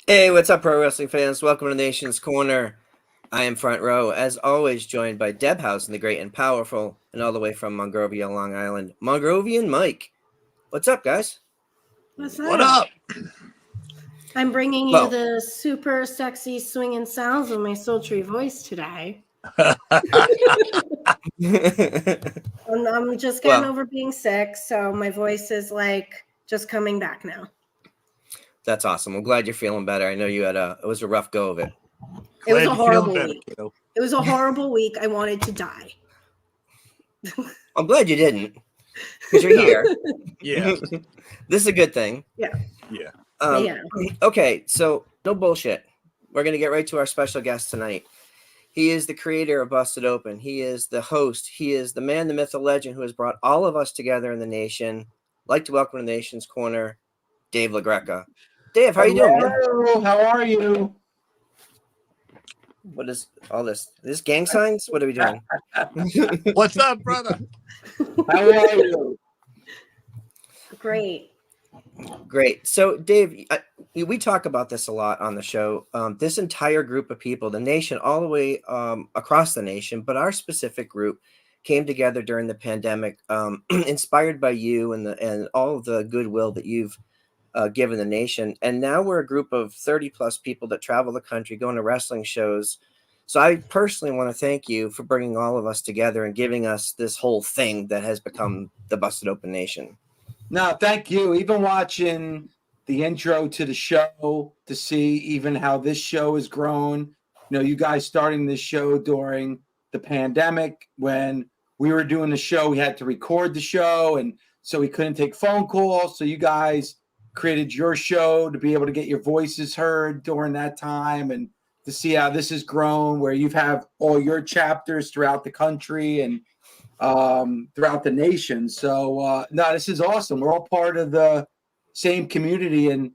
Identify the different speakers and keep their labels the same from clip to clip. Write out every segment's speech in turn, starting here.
Speaker 1: Hey, what's up, pro wrestling fans? Welcome to Nation's Corner. I am Front Row, as always, joined by Debhausen, the great and powerful, and all the way from Monrovia, Long Island, Mongrovian Mike. What's up, guys?
Speaker 2: What's
Speaker 3: What up?
Speaker 2: I'm bringing you
Speaker 1: Well-
Speaker 2: the super sexy swinging sounds of my sultry voice today. I'm just getting over being sick, so my voice is like just coming back now.
Speaker 1: That's awesome. I'm glad you're feeling better. I know you had it was a rough go of it.
Speaker 2: It was a horrible
Speaker 3: better,
Speaker 2: week.
Speaker 3: kiddo.
Speaker 2: It was a horrible week. I wanted to die.
Speaker 1: I'm glad you didn't, because you're here.
Speaker 3: Yeah.
Speaker 1: This is a good thing.
Speaker 3: Yeah.
Speaker 2: Yeah.
Speaker 1: Okay, so no bullshit. We're going to get right to our special guest tonight. He is the creator of Busted Open. He is the host. He is the man, the myth, the legend who has brought all of us together in the nation. I'd like to welcome to the Nation's Corner, Dave LaGreca. Dave, how are you doing, man?
Speaker 4: Hello, how are you?
Speaker 1: What is all this? Is this gang signs? What are we doing?
Speaker 3: What's up, brother?
Speaker 4: How are you?
Speaker 2: Great.
Speaker 1: Great. So, Dave, we talk about this a lot on the show. This entire group of people, the nation, all the way across the nation, but our specific group came together during the pandemic, inspired by you and all of the goodwill that you've given the nation. And now we're a group of 30 plus people that travel the country, going to wrestling shows. So I personally want to thank you for bringing all of us together and giving us this whole thing that has become the Busted Open Nation.
Speaker 4: No, thank you. Even watching the intro to the show to see even how this show has grown. You know, you guys starting this show during the pandemic when we were doing the show, we had to record the show, and so we couldn't take phone calls. So you guys created your show to be able to get your voices heard during that time, and to see how this has grown, where you've have all your chapters throughout the country and throughout the nation. So no, this is awesome. We're all part of the same community, and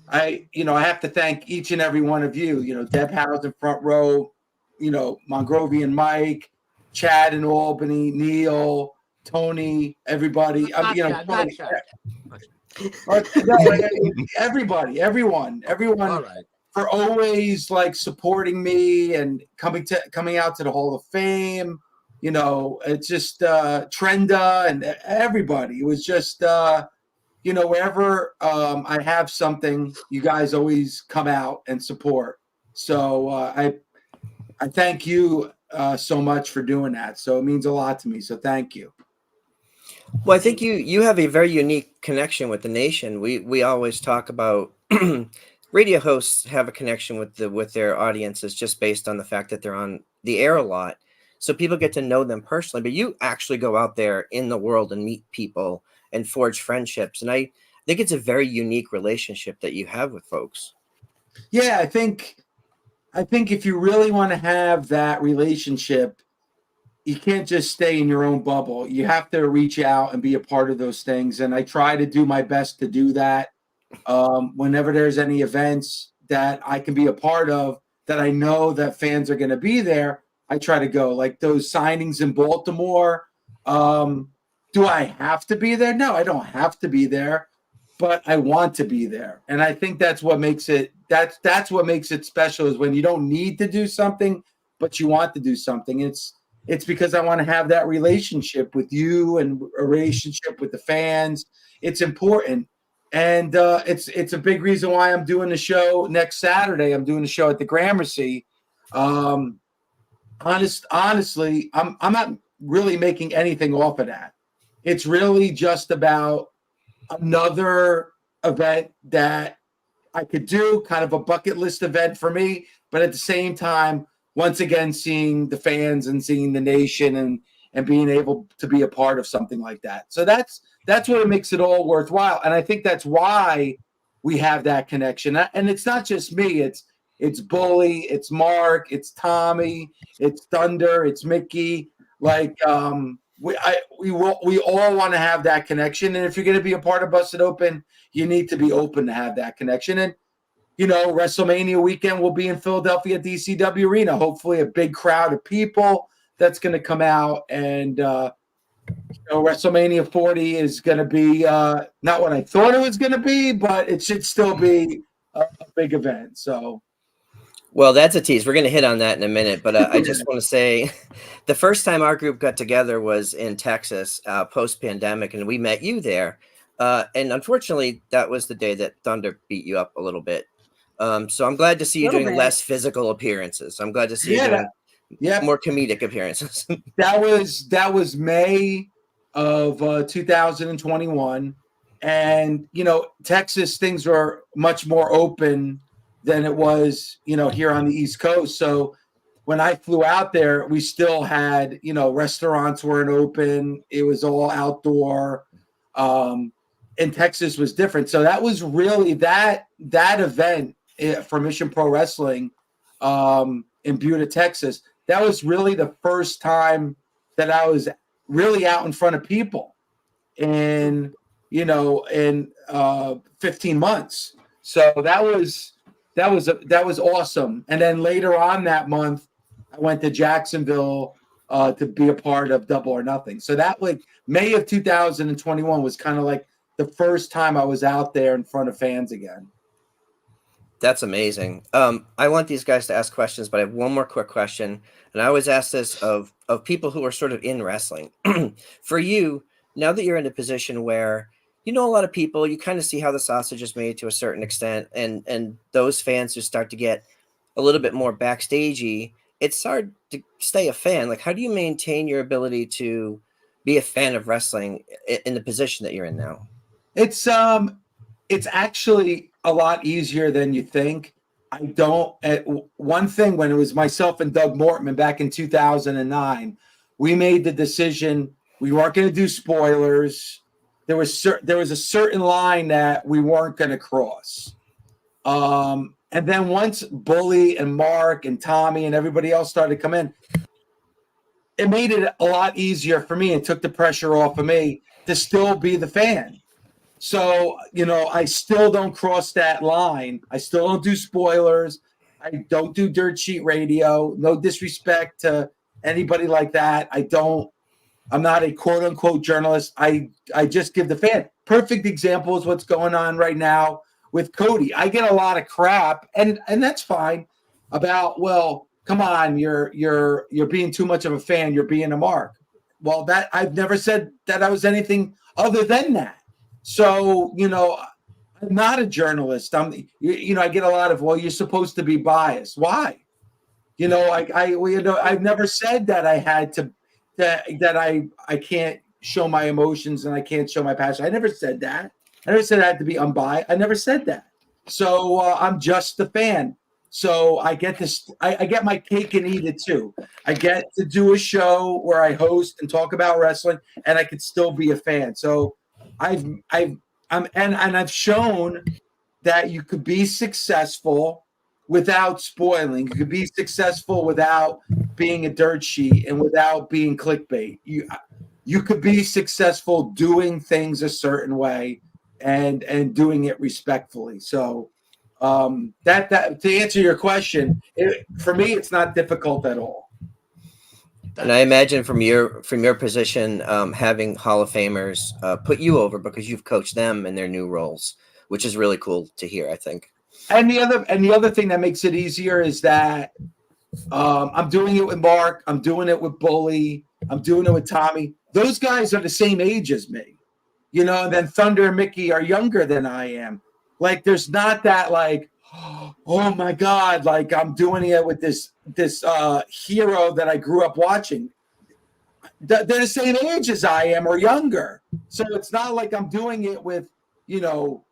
Speaker 4: I have to thank each and every one of you. You know, Debhausen, Front Row, Mongrovian Mike, Chad in Albany, Neil, Tony, everybody. Everybody, everyone,
Speaker 3: All right.
Speaker 4: for always like supporting me and coming out to the Hall of Fame. You know, it's just Trenda and everybody. It was just wherever I have something, you guys always come out and support. So I thank you so much for doing that. So it means a lot to me. So thank you.
Speaker 1: Well, I think you have a very unique connection with the nation. We always talk about radio hosts have a connection with their audiences just based on the fact that they're on the air a lot. So people get to know them personally, but you actually go out there in the world and meet people and forge friendships. And I think it's a very unique relationship that you have with folks.
Speaker 4: Yeah, I think if you really want to have that relationship, you can't just stay in your own bubble. You have to reach out and be a part of those things. And I try to do my best to do that. Whenever there's any events that I can be a part of, that I know that fans are going to be there, I try to go. Like those signings in Baltimore. Do I have to be there? No, I don't have to be there, but I want to be there. And I think that's what makes it that's what makes it special, is when you don't need to do something, but you want to do something. It's because I want to have that relationship with you and a relationship with the fans. It's important. And it's a big reason why I'm doing the show next Saturday. I'm doing the show at the Gramercy. Honestly, I'm not really making anything off of that. It's really just about another event that I could do, kind of a bucket list event for me, but at the same time, once again, seeing the fans and seeing the nation and being able to be a part of something like that. So that's what makes it all worthwhile. And I think that's why we have that connection. And it's not just me. It's Bully, it's Mark, it's Tommy, it's Thunder, it's Mickey. Like we all want to have that connection. And if you're going to be a part of Busted Open, you need to be open to have that connection. And WrestleMania weekend will be in Philadelphia at DCW Arena. Hopefully, a big crowd of people that's going to come out. And WrestleMania 40 is going to be not what I thought it was going to be, but it should still be a big event. So.
Speaker 1: Well, that's a tease. We're going to hit on that in a minute, but I just want to say the first time our group got together was in Texas post-pandemic, and we met you there. And unfortunately, that was the day that Thunder beat you up a little bit. So I'm glad to see you doing less physical appearances. I'm glad to see you doing more comedic appearances.
Speaker 4: that was May of 2021. And, Texas, things were much more open than it was, here on the East Coast. So when I flew out there, we still had, restaurants weren't open. It was all outdoor. And Texas was different. So that was really that event for Mission Pro Wrestling in Buda, Texas. That was really the first time that I was really out in front of people in 15 months. So that was awesome. And then later on that month, I went to Jacksonville to be a part of Double or Nothing. So that May of 2021 was kind of like the first time I was out there in front of fans again.
Speaker 1: That's amazing. I want these guys to ask questions, but I have one more quick question. And I always ask this of people who are sort of in wrestling. For you, now that you're in a position where you know a lot of people, you kind of see how the sausage is made to a certain extent, and those fans who start to get a little bit more backstagey, it's hard to stay a fan. Like, how do you maintain your ability to be a fan of wrestling in the position that you're in now?
Speaker 4: It's actually a lot easier than you think. I don't. One thing, when it was myself and Doug Mortman back in 2009, we made the decision we weren't going to do spoilers. There was a certain line that we weren't going to cross. And then once Bully and Mark and Tommy and everybody else started to come in, it made it a lot easier for me and took the pressure off of me to still be the fan. So, I still don't cross that line. I still don't do spoilers. I don't do dirt sheet radio. No disrespect to anybody like that. I'm not a quote unquote journalist. I just give the fan. Perfect example is what's going on right now with Cody. I get a lot of crap, and that's fine about, well, come on, you're being too much of a fan. You're being a mark. Well, that I've never said that I was anything other than that. So, I'm not a journalist. I get a lot of, well, you're supposed to be biased. Why? I've never said that I had to, that I can't show my emotions and I can't show my passion. I never said that. I never said I had to be unbiased. I never said that. So I'm just a fan. So I get this. I get my cake and eat it too. I get to do a show where I host and talk about wrestling, and I could still be a fan. So I've shown that you could be successful without spoiling. You could be successful without being a dirt sheet and without being clickbait. You could be successful doing things a certain way and doing it respectfully. So that to answer your question, for me, it's not difficult at all.
Speaker 1: And I imagine from your position, having Hall of Famers put you over because you've coached them in their new roles, which is really cool to hear, I think.
Speaker 4: And the other thing that makes it easier is that I'm doing it with Mark, I'm doing it with Bully, I'm doing it with Tommy. Those guys are the same age as me, and then Thunder and Mickey are younger than I am. Like, there's not that like, oh my God, like I'm doing it with this hero that I grew up watching. They're the same age as I am or younger. So it's not like I'm doing it with,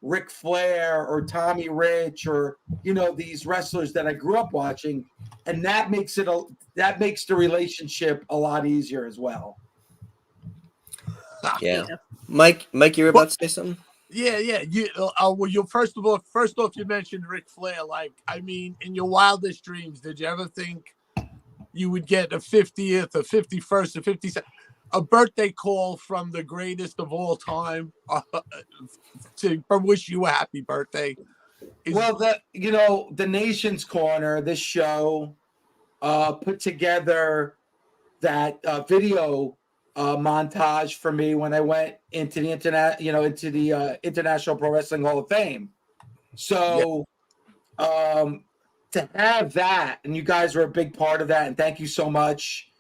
Speaker 4: Ric Flair or Tommy Rich or, these wrestlers that I grew up watching. And that makes the relationship a lot easier as well.
Speaker 1: Yeah. Mike, you were about to say something?
Speaker 3: Yeah. First off, you mentioned Ric Flair. Like, I mean, in your wildest dreams, did you ever think you would get a 50th, a 51st, a 52nd, a birthday call from the greatest of all time to wish you a happy birthday?
Speaker 4: Well, the Nation's Corner, this show, put together that video montage for me when I went into the International Pro Wrestling Hall of Fame. So To have that, and you guys were a big part of that, and thank you so much.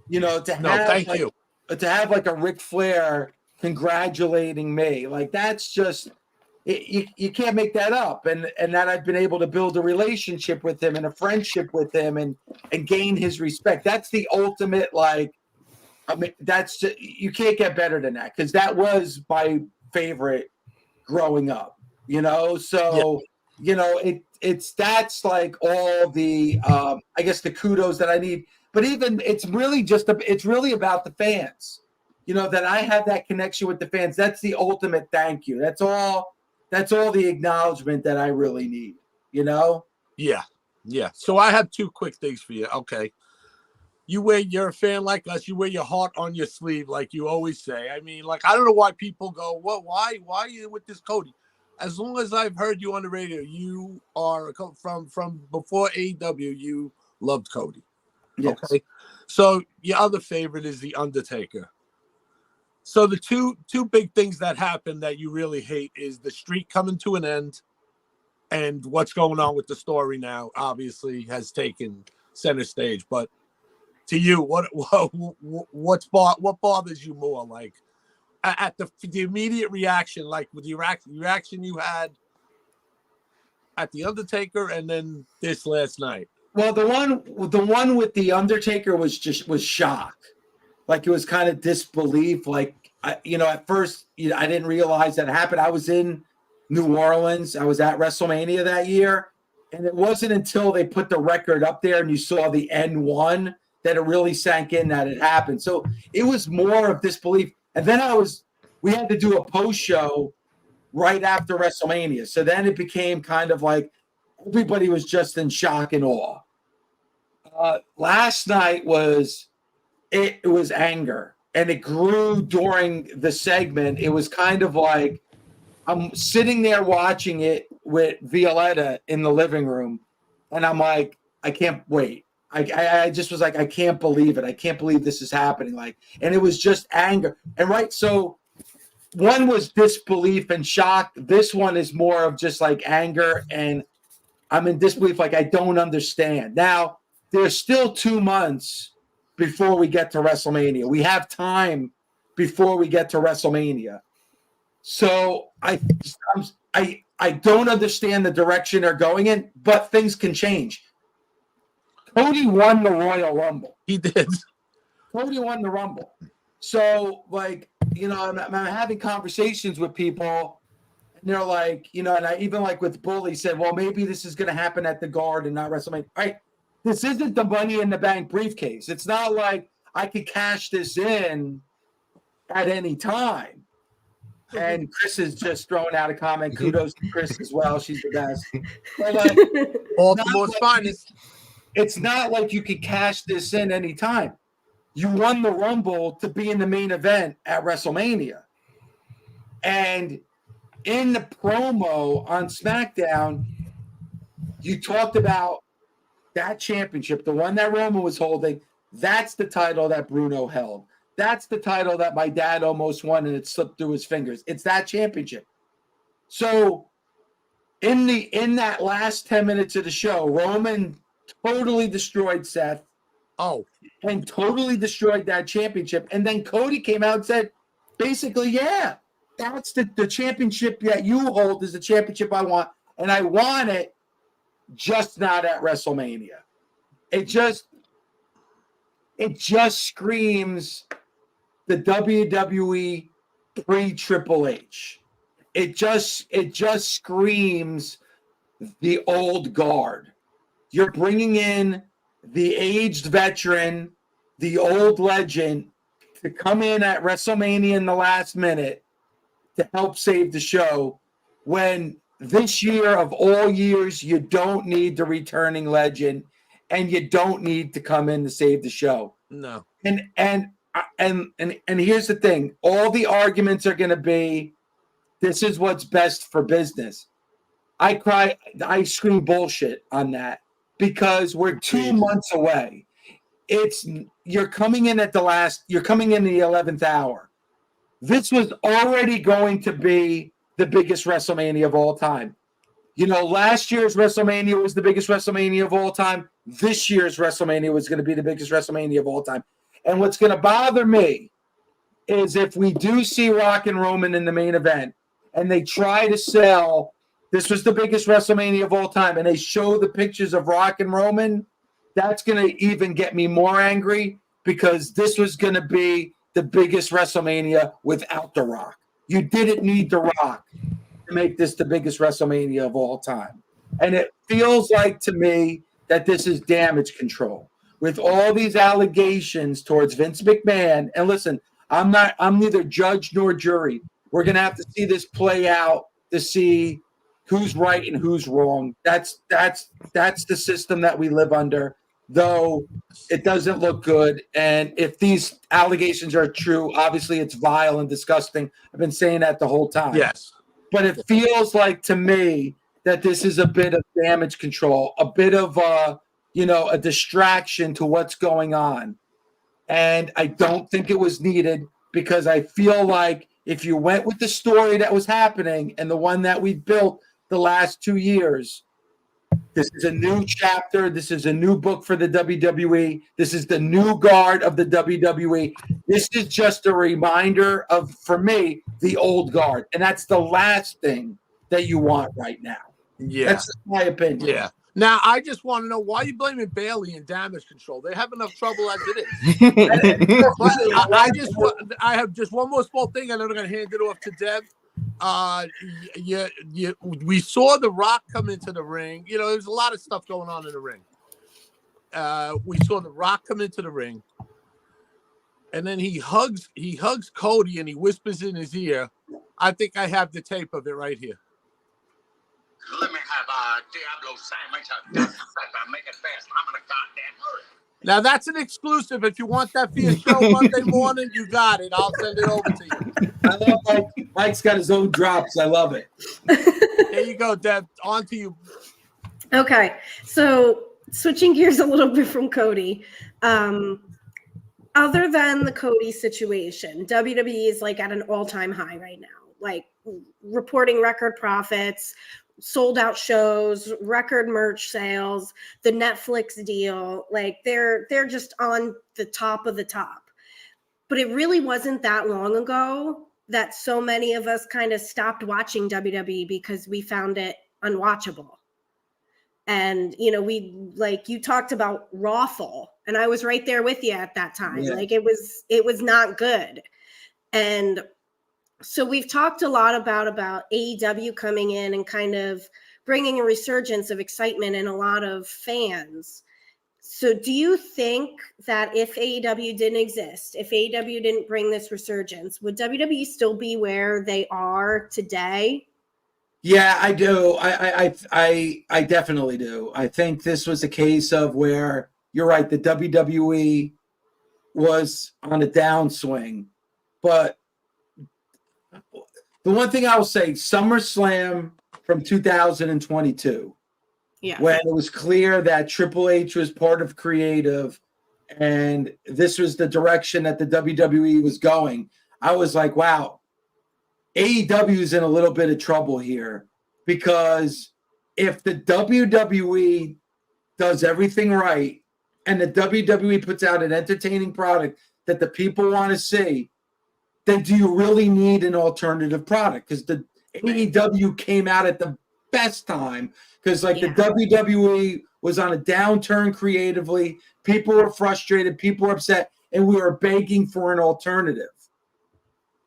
Speaker 4: You know,
Speaker 3: Thank you.
Speaker 4: To have like a Ric Flair congratulating me, like that's just you can't make that up. And that I've been able to build a relationship with him and a friendship with him and gain his respect. That's the ultimate, like, I mean, that's just, you can't get better than that, because that was my favorite growing up, you know. So you know, it's that's like all the I guess the kudos that I need. But even it's really about the fans, you know, that I have that connection with the fans. That's the ultimate thank you. That's all the acknowledgement that I really need, you know.
Speaker 3: Yeah. So I have two quick things for you. Okay. You're a fan like us. You wear your heart on your sleeve, like you always say. I mean, like, I don't know why people go, "What? Why are you with this Cody?" As long as I've heard you on the radio, you are from before AEW. You loved Cody.
Speaker 4: Yes.
Speaker 3: Okay. So your other favorite is the Undertaker. So the two big things that happen that you really hate is the streak coming to an end, and what's going on with the story now. Obviously, has taken center stage, but to you, what bothers you more? Like at the immediate reaction, like with the reaction you had at the Undertaker, and then this last night.
Speaker 4: Well, the one with the Undertaker was shock. Like, it was kind of disbelief. Like, at first, I didn't realize that happened. I was in New Orleans. I was at WrestleMania that year, and it wasn't until they put the record up there and you saw the N1 that it really sank in that it happened. So it was more of disbelief. And then we had to do a post show right after WrestleMania. So then it became kind of like everybody was just in shock and awe. Last night was anger, and it grew during the segment. It was kind of like I'm sitting there watching it with Violetta in the living room, and I'm like, I can't wait. I just was like, I can't believe it. I can't believe this is happening. Like, and it was just anger. And right, so one was disbelief and shock. This one is more of just like anger, and I'm in disbelief. Like, I don't understand. Now, there's still 2 months before we get to WrestleMania. We have time before we get to WrestleMania. So I don't understand the direction they're going in, but things can change. Cody won the Royal Rumble.
Speaker 3: He did.
Speaker 4: Cody won the Rumble. So, like, I'm having conversations with people, and they're like, and I even, like, with Bully said, well, maybe this is going to happen at the Guard and not WrestleMania. All right. This isn't the Money in the Bank briefcase. It's not like I could cash this in at any time. And Chris has just thrown out a comment. Kudos to Chris as well. She's the best. But,
Speaker 3: Baltimore's finest.
Speaker 4: It's not like you could cash this in anytime. You won the Rumble to be in the main event at WrestleMania. And in the promo on SmackDown, you talked about that championship, the one that Roman was holding. That's the title that Bruno held. That's the title that my dad almost won and it slipped through his fingers. It's that championship. So in that last 10 minutes of the show, Roman totally destroyed Seth.
Speaker 3: Oh.
Speaker 4: And totally destroyed that championship. And then Cody came out and said, basically, yeah, that's the championship that you hold is the championship I want. And I want it, just not at WrestleMania. It just screams the WWE pre-Triple H. It just screams the old guard. You're bringing in the aged veteran, the old legend, to come in at WrestleMania in the last minute to help save the show, when this year of all years, you don't need the returning legend, and you don't need to come in to save the show.
Speaker 3: No.
Speaker 4: And here's the thing. All the arguments are going to be, this is what's best for business. I scream bullshit on that, because we're 2 months away. You're coming in the 11th hour. This was already going to be the biggest WrestleMania of all time. Last year's WrestleMania was the biggest WrestleMania of all time. This year's WrestleMania was going to be the biggest WrestleMania of all time. And what's going to bother me is if we do see Rock and Roman in the main event and they try to sell this was the biggest WrestleMania of all time and they show the pictures of Rock and Roman, that's going to even get me more angry because this was going to be the biggest WrestleMania without The Rock. You didn't need The Rock to make this the biggest WrestleMania of all time. And it feels like to me that this is damage control with all these allegations towards Vince McMahon. And listen, I'm neither judge nor jury. We're going to have to see this play out to see who's right and who's wrong. That's the system that we live under, though it doesn't look good. And if these allegations are true, obviously it's vile and disgusting. I've been saying that the whole time.
Speaker 3: Yes.
Speaker 4: But it feels like to me that this is a bit of damage control, a bit of a distraction to what's going on. And I don't think it was needed because I feel like if you went with the story that was happening and the one that we've built the last 2 years, this is a new chapter. This is a new book for the WWE. This is the new guard of the WWE. This is just a reminder of, for me, the old guard. And that's the last thing that you want right now.
Speaker 3: Yeah.
Speaker 4: That's my opinion.
Speaker 3: Yeah. Now, I just want to know why you blaming Bailey and damage control. They have enough trouble as it is. But I have just one more small thing. I know I'm going to hand it off to Deb. We saw The Rock come into the ring. There's a lot of stuff going on in the ring. We saw The Rock come into the ring, and then he hugs Cody and he whispers in his ear. I think I have the tape of it right here.
Speaker 5: Let me have a Diablo sandwich. Make it fast. I'm in a goddamn hurry.
Speaker 3: Now that's an exclusive. If you want that for your show Monday morning, you got it. I'll send it over to you.
Speaker 4: I love Mike's got his own drops. I love it.
Speaker 3: There you go, Deb. On to you.
Speaker 2: Okay, so switching gears a little bit from Cody. Other than the Cody situation, WWE is like at an all-time high right now. Like reporting record profits, sold out shows, record merch sales, the Netflix deal, like they're just on the top of the top. But it really wasn't that long ago that so many of us kind of stopped watching WWE because we found it unwatchable. And, you talked about Rawful, and I was right there with you at that time. Yeah. Like it was not good. And so we've talked a lot about AEW coming in and kind of bringing a resurgence of excitement in a lot of fans. So do you think that if AEW didn't exist, if AEW didn't bring this resurgence, would WWE still be where they are today?
Speaker 4: Yeah, I do. I definitely do. I think this was a case of where you're right. The WWE was on a downswing, but the one thing I will say, SummerSlam from 2022, when it was clear that Triple H was part of creative and this was the direction that the WWE was going, I was like, wow, AEW is in a little bit of trouble here because if the WWE does everything right and the WWE puts out an entertaining product that the people want to see, then do you really need an alternative product? Because the AEW came out at the best time because the WWE was on a downturn creatively. People were frustrated. People were upset. And we were begging for an alternative.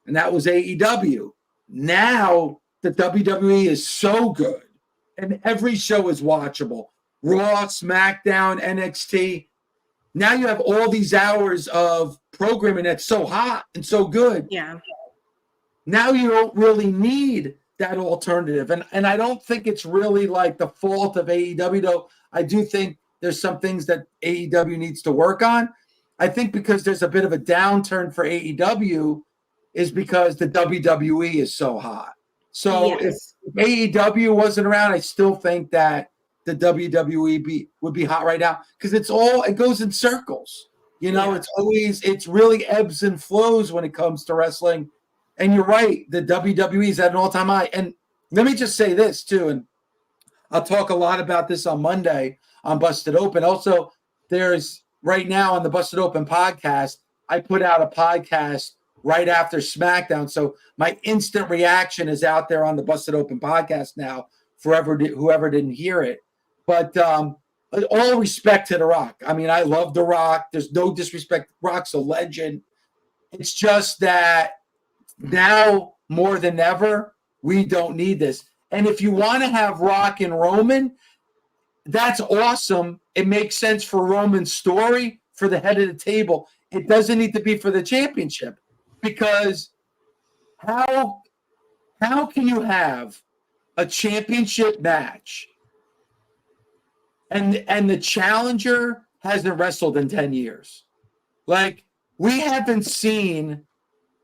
Speaker 4: And that was AEW. Now the WWE is so good. And every show is watchable. Raw, SmackDown, NXT. Now you have all these hours of programming that's so hot and so good.
Speaker 2: Yeah.
Speaker 4: Now you don't really need that alternative. And I don't think it's really like the fault of AEW, though. I do think there's some things that AEW needs to work on. I think because there's a bit of a downturn for AEW is because the WWE is so hot. So if AEW wasn't around, I still think that the WWE would be hot right now because it goes in circles. It's really ebbs and flows when it comes to wrestling. And you're right, the WWE is at an all-time high. And let me just say this too, and I'll talk a lot about this on Monday on Busted Open. Also, there's right now on the Busted Open podcast, I put out a podcast right after SmackDown. So my instant reaction is out there on the Busted Open podcast now for whoever didn't hear it. But all respect to The Rock. I mean, I love The Rock. There's no disrespect. Rock's a legend. It's just that now more than ever, we don't need this. And if you want to have Rock and Roman, that's awesome. It makes sense for Roman's story, for the head of the table. It doesn't need to be for the championship, because how can you have a championship match and the challenger hasn't wrestled in 10 years? Like, we haven't seen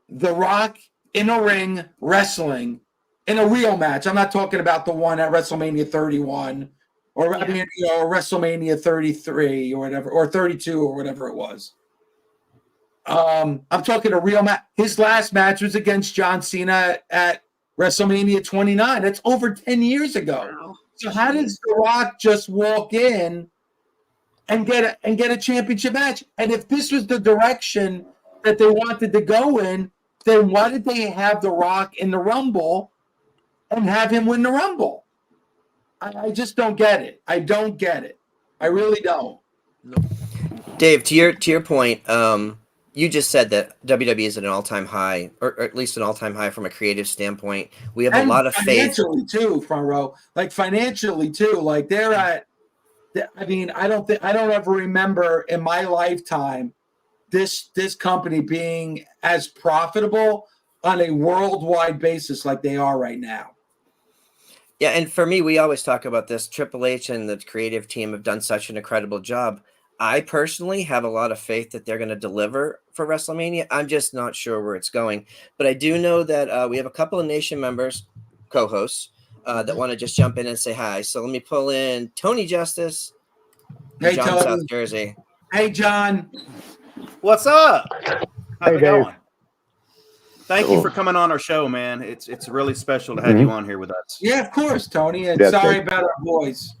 Speaker 4: The Rock in a ring wrestling in a real match. I'm not talking about the one at WrestleMania 31 or I mean, WrestleMania 33 or whatever, or 32 or whatever it was. I'm talking a real match. His last match was against John Cena at WrestleMania 29. That's over 10 years ago.
Speaker 2: Wow.
Speaker 4: So how does The Rock just walk in and get a championship match? And if this was the direction that they wanted to go in, then why did they have The Rock in the Rumble and have him win the Rumble? I just don't get it. I don't get it. I really don't.
Speaker 1: Dave, to your point, you just said that WWE is at an all-time high, or at least an all-time high from a creative standpoint. We have a lot of faith.
Speaker 4: Financially too, front row. Like financially too. Like they're at. I mean, I don't ever remember in my lifetime this company being as profitable on a worldwide basis like they are right now.
Speaker 1: Yeah, and for me, we always talk about this. Triple H and the creative team have done such an incredible job. I personally have a lot of faith that they're going to deliver for WrestleMania. I'm just not sure where it's going. But I do know that we have a couple of Nation members, co-hosts, that want to just jump in and say hi. So let me pull in Tony Justice,
Speaker 4: Hey,
Speaker 1: John,
Speaker 4: Tony.
Speaker 1: South Jersey.
Speaker 4: Hey, John.
Speaker 6: What's up? How's
Speaker 7: Hey,
Speaker 6: it
Speaker 7: Dave.
Speaker 6: going? Thank you for coming on our show, man. It's really special to have you on here with us.
Speaker 4: Yeah, of course, Tony. And
Speaker 7: Yeah,
Speaker 4: sorry
Speaker 7: thank-
Speaker 4: about our boys.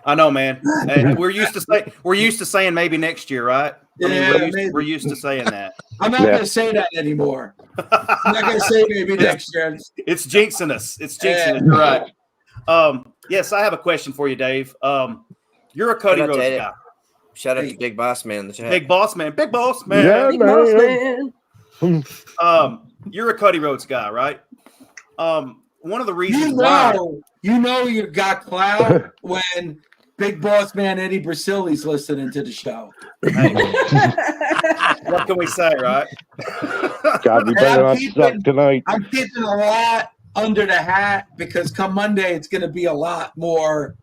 Speaker 6: I know, man. And we're used to saying maybe next year, right? I mean,
Speaker 4: Yeah,
Speaker 6: we're used to saying that.
Speaker 4: I'm not
Speaker 7: Yeah.
Speaker 4: going to say that anymore. I'm not going to say maybe next year.
Speaker 6: It's jinxing us. It's jinxing us. You're right. Yes, I have a question for you, Dave. You're a Cody
Speaker 1: Shout out to
Speaker 6: Rhodes
Speaker 1: Eddie.
Speaker 6: guy.
Speaker 1: Shout out to Big Boss Man in the chat.
Speaker 6: Big boss man. Big boss man.
Speaker 7: Yeah,
Speaker 2: Big boss
Speaker 7: man.
Speaker 2: man.
Speaker 6: You're a Cody Rhodes guy, right? One of the reasons why
Speaker 4: You know you got clout when Big Boss Man Eddie Brasili's listening to the show.
Speaker 6: Hey, what can we say, right?
Speaker 7: God, we
Speaker 4: And
Speaker 7: better
Speaker 4: I'm
Speaker 7: not suck tonight.
Speaker 4: I'm keeping a lot under the hat because come Monday it's going to be a lot more.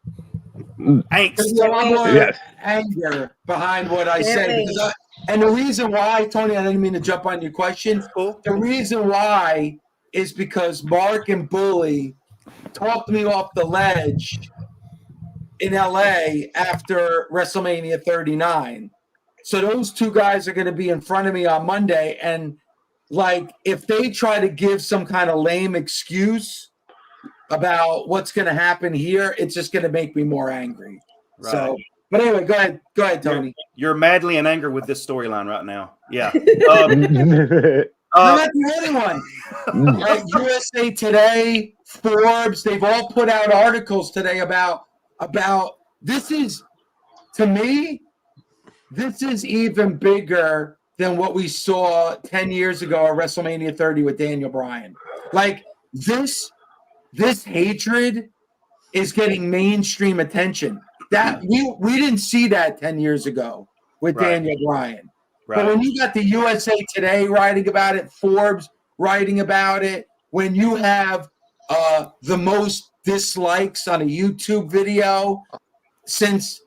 Speaker 6: Angst.
Speaker 4: There's a lot more
Speaker 7: Yes.
Speaker 4: anger behind what I say.
Speaker 2: Really?
Speaker 4: And the reason why, Tony, I didn't mean to jump on your question.
Speaker 6: Cool.
Speaker 4: The reason why is because Mark and Bully talked me off the ledge in LA after WrestleMania 39. So those two guys are going to be in front of me on Monday. And like, if they try to give some kind of lame excuse about what's going to happen here, it's just going to make me more angry.
Speaker 6: Right.
Speaker 4: So, but anyway, go ahead, Tony.
Speaker 6: You're madly in anger with this storyline right now. Yeah.
Speaker 4: I'm not the only one. Like USA Today, Forbes, they've all put out articles today about this is, to me, this is even bigger than what we saw 10 years ago at WrestleMania 30 with Daniel Bryan. Like this hatred is getting mainstream attention. That we didn't see that 10 years ago with
Speaker 6: Right.
Speaker 4: Daniel Bryan.
Speaker 6: Right.
Speaker 4: But when you got the USA Today writing about it, Forbes writing about it, when you have the most dislikes on a YouTube video since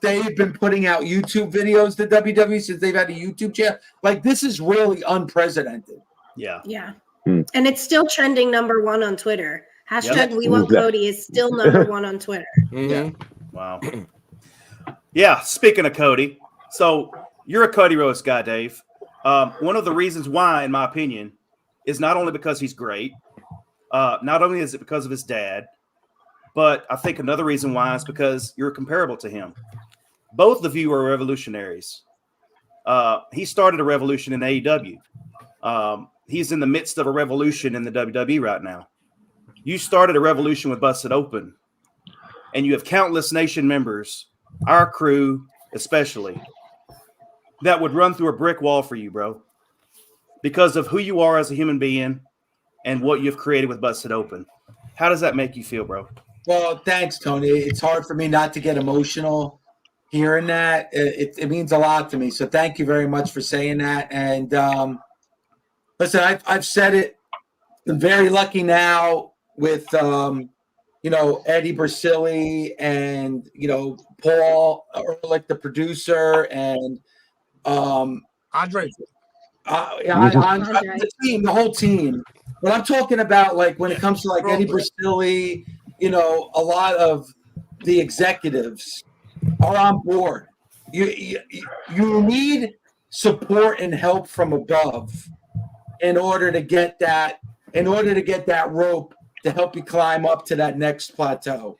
Speaker 4: they've been putting out YouTube videos, the WWE, since they've had a YouTube channel, like this is really unprecedented.
Speaker 6: Yeah.
Speaker 2: Yeah.
Speaker 7: Hmm.
Speaker 2: And it's still trending #1 on Twitter. Hashtag
Speaker 6: Yep.
Speaker 2: We Want Cody is still #1 on Twitter.
Speaker 1: Mhm.
Speaker 6: Wow. Yeah. Speaking of Cody, so you're a Cody Rhodes guy, Dave. One of the reasons why, in my opinion, is not only because he's great, not only is it because of his dad, But I think another reason why is because you're comparable to him. Both of you are revolutionaries. He started a revolution in AEW. He's in the midst of a revolution in the WWE right now. You started a revolution with Busted Open, and you have countless nation members, our crew especially, that would run through a brick wall for you, bro, because of who you are as a human being and what you've created with Busted Open. How does that make you feel, bro?
Speaker 4: Well, thanks, Tony. It's hard for me not to get emotional hearing that. It means a lot to me. So thank you very much for saying that. And listen, I've said it. I'm very lucky now with Eddie Brasili and Paul Ehrlich, the producer, and
Speaker 3: Andre.
Speaker 4: the team, the whole team. But I'm talking about like when it comes to like Eddie Brasili, a lot of the executives are on board. You need support and help from above in order to get that rope to help you climb up to that next plateau.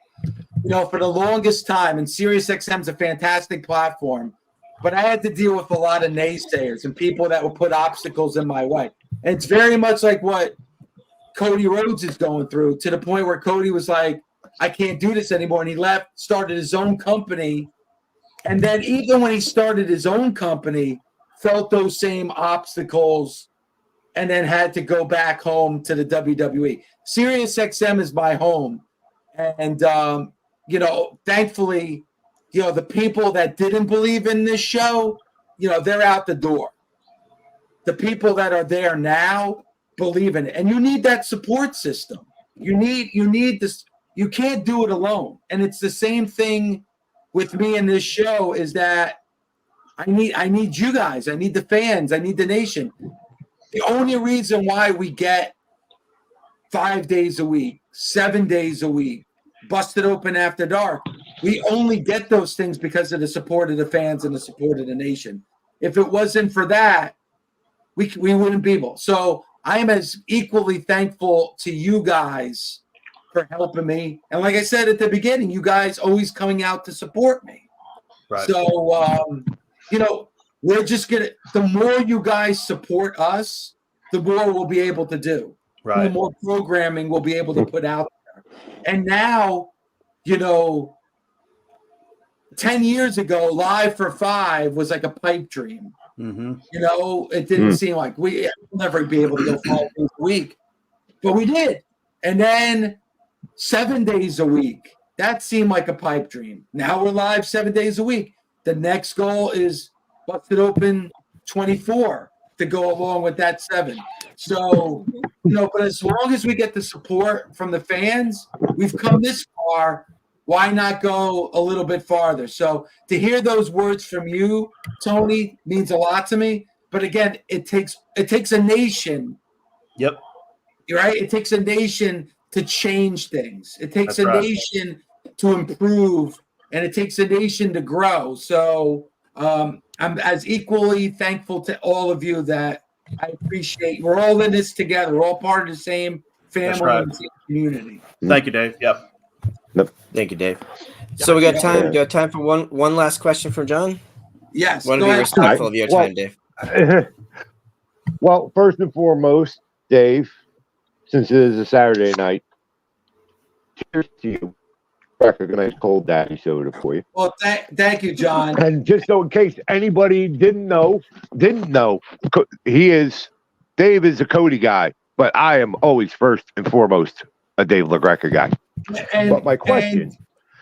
Speaker 4: For the longest time, and SiriusXM is a fantastic platform, but I had to deal with a lot of naysayers and people that would put obstacles in my way. And it's very much like what Cody Rhodes is going through, to the point where Cody was like, I can't do this anymore. And he left, started his own company. And then even when he started his own company, felt those same obstacles and then had to go back home to the WWE. SiriusXM is my home. And, thankfully, the people that didn't believe in this show, they're out the door. The people that are there now believe in it. And you need that support system. You need this. You can't do it alone. And it's the same thing with me in this show, is that I need you guys. I need the fans. I need the nation. The only reason why we get 5 days a week, 7 days a week, Busted Open After Dark, we only get those things because of the support of the fans and the support of the nation. If it wasn't for that, we wouldn't be able. So I am as equally thankful to you guys for helping me. And like I said at the beginning, you guys always coming out to support me.
Speaker 6: Right.
Speaker 4: So, we're just going to, the more you guys support us, the more we'll be able to do.
Speaker 6: Right.
Speaker 4: The more programming we'll be able to put out there. And now, 10 years ago, Live for 5 was like a pipe dream.
Speaker 6: Mm-hmm.
Speaker 4: It didn't seem like we'll never be able to go 5 days a week, but we did. And then 7 days a week, that seemed like a pipe dream. Now we're live 7 days a week. The next goal is Busted Open 24 to go along with that 7. So, but as long as we get the support from the fans, we've come this far. Why not go a little bit farther? So to hear those words from you, Tony, means a lot to me. But again, it takes a nation.
Speaker 6: Yep.
Speaker 4: Right? It takes a nation to change things. It takes nation to improve, and it takes a nation to grow. So I'm as equally thankful to all of you that I appreciate. We're all in this together. We're all part of the same family and the same community.
Speaker 6: Thank you, Dave. Yep.
Speaker 1: Thank you, Dave. So we got time. Got time for one last question from John.
Speaker 4: Yes.
Speaker 1: Want to be respectful of your time, Dave.
Speaker 7: Well, first and foremost, Dave, since it is a Saturday night, cheers to you. Crack a nice cold daddy soda for you.
Speaker 4: Well, thank you, John.
Speaker 7: And just so in case anybody didn't know, Dave is a Cody guy, but I am always first and foremost a Dave LaGreca guy. But my question.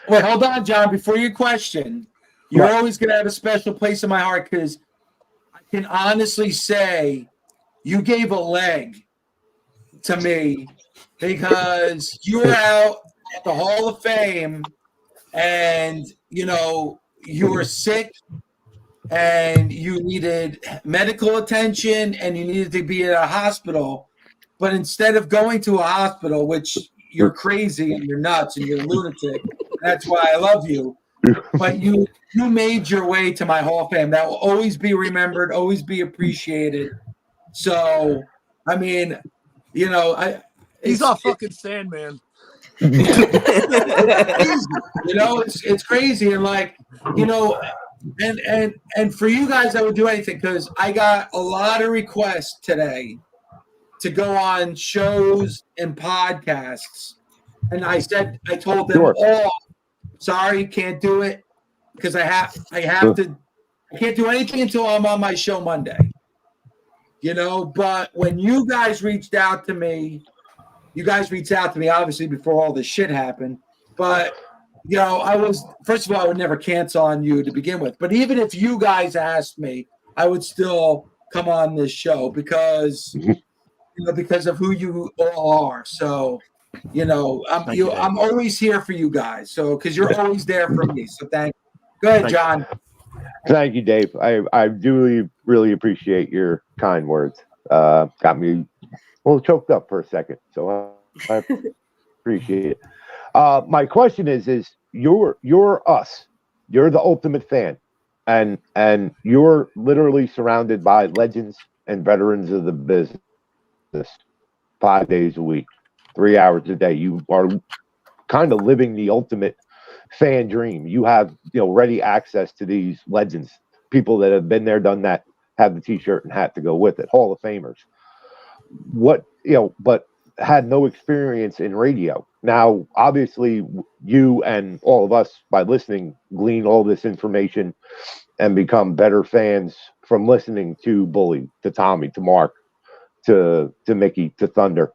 Speaker 4: Wait, hold on, John. Before your question, you're always going to have a special place in my heart, because I can honestly say you gave a leg to me, because you were out at the Hall of Fame and, you were sick and you needed medical attention and you needed to be at a hospital. But instead of going to a hospital, which you're crazy and you're nuts and you're a lunatic, that's why I love you. But you made your way to my Hall of Fame. That will always be remembered, always be appreciated. So, I mean,
Speaker 3: he's our fucking Sandman.
Speaker 4: It's crazy. And like, and for you guys, I would do anything because I got a lot of requests today to go on shows and podcasts. And I told them all, sorry, can't do it because I can't do anything until I'm on my show Monday. But when you guys reached out to me, obviously before all this shit happened. But first of all, I would never cancel on you to begin with. But even if you guys asked me, I would still come on this show because of who you all are. So, I'm always here for you guys. So, because you're always there for me. So, thank you. Go ahead, John.
Speaker 7: Thank you, Dave. I do really appreciate your kind words. Got me a little choked up for a second. So I appreciate it. My question is you're us. You're the ultimate fan. And you're literally surrounded by legends and veterans of the business 5 days a week, 3 hours a day. You are kind of living the ultimate fan dream. You have ready access to these legends, people that have been there, done that, have the t-shirt and hat to go with it, Hall of Famers. But had no experience in radio. Now, obviously, you and all of us, by listening, glean all this information and become better fans from listening to Bully, to Tommy, to Mark, to Mickey, to Thunder.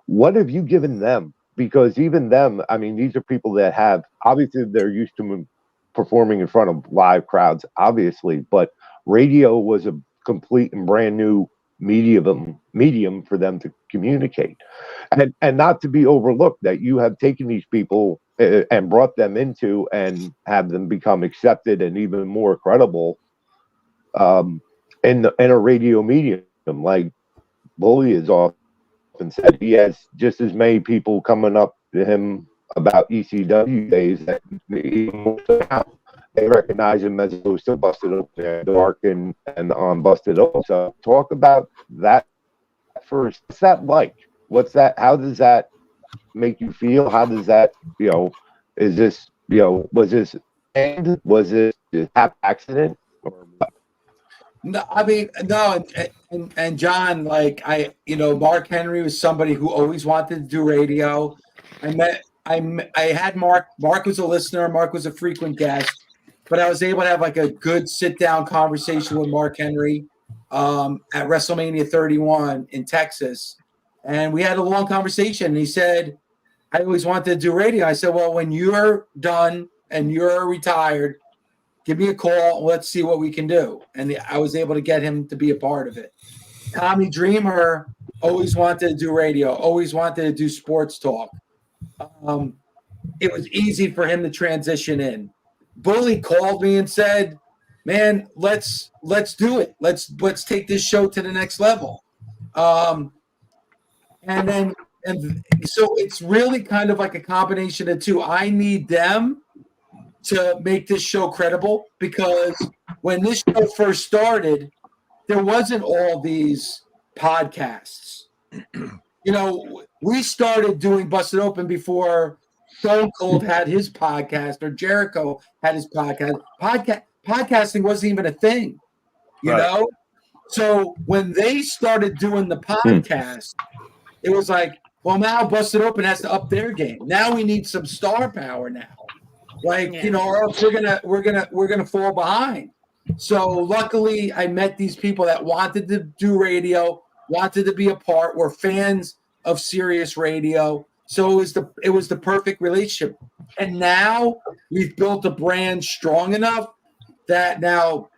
Speaker 7: What have you given them? Because even them, I mean, these are people that have, obviously, they're used to performing in front of live crowds, obviously, but radio was a complete and brand new medium for them to communicate. And not to be overlooked that you have taken these people and brought them into and have them become accepted and even more credible in a radio medium. Like Bully is often said, he has just as many people coming up to him about ECW days that they recognize him as opposed to Busted Open and Dark and on Busted Open. So talk about that first. What's that like? What's that? How does that make you feel? How does that, is this, was this planned? Was it an accident? Or what?
Speaker 4: No, I mean, no, and John, like Mark Henry was somebody who always wanted to do radio. I had Mark. Mark was a listener. Mark was a frequent guest, but I was able to have like a good sit down conversation with Mark Henry at WrestleMania 31 in Texas, and we had a long conversation. And he said, "I always wanted to do radio." I said, "Well, when you're done and you're retired, give me a call. Let's see what we can do." And I was able to get him to be a part of it. Tommy Dreamer always wanted to do radio, always wanted to do sports talk. It was easy for him to transition in. Bully called me and said, "Man, let's do it. Let's take this show to the next level." And so it's really kind of like a combination of two. I need them to make this show credible because when this show first started, there wasn't all these podcasts. We started doing Busted Open before Stone Cold had his podcast or Jericho had his podcast. Podcasting wasn't even a thing, you know? So when they started doing the podcast, it was like, well, now Busted Open has to up their game. Now we need some star power now. Like, or else we're gonna fall behind. So luckily I met these people that wanted to do radio, wanted to be a part, were fans of Sirius Radio. So it was the perfect relationship. And now we've built a brand strong enough that now,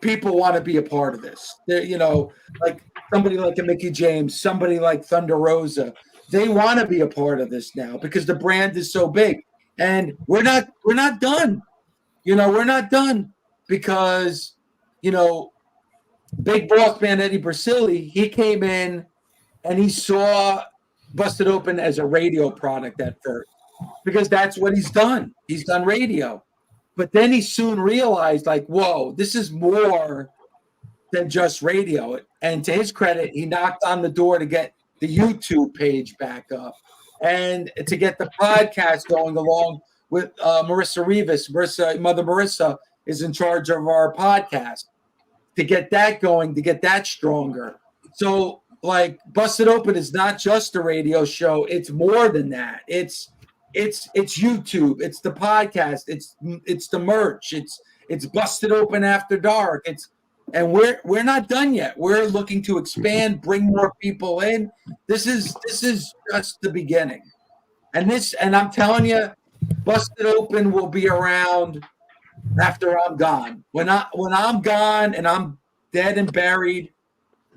Speaker 4: people want to be a part of this. Like somebody like a Mickey James, somebody like Thunder Rosa, they want to be a part of this now because the brand is so big. And we're not done. We're not done because, big boss man Eddie Brasili, he came in and he saw Busted Open as a radio product at first because that's what he's done. He's done radio. But then he soon realized, like, whoa, this is more than just radio. And to his credit, he knocked on the door to get the YouTube page back up. and to get the podcast going along with Marissa Rivas. Mother Marissa is in charge of our podcast to get that going, to get that stronger. So, like, Busted Open is not just a radio show; it's more than that. It's YouTube, it's the podcast, it's the merch, it's Busted Open After Dark. And we're not done yet. We're looking to expand, bring more people in. This is just the beginning. And I'm telling you, Busted Open will be around after I'm gone. When I'm gone and I'm dead and buried,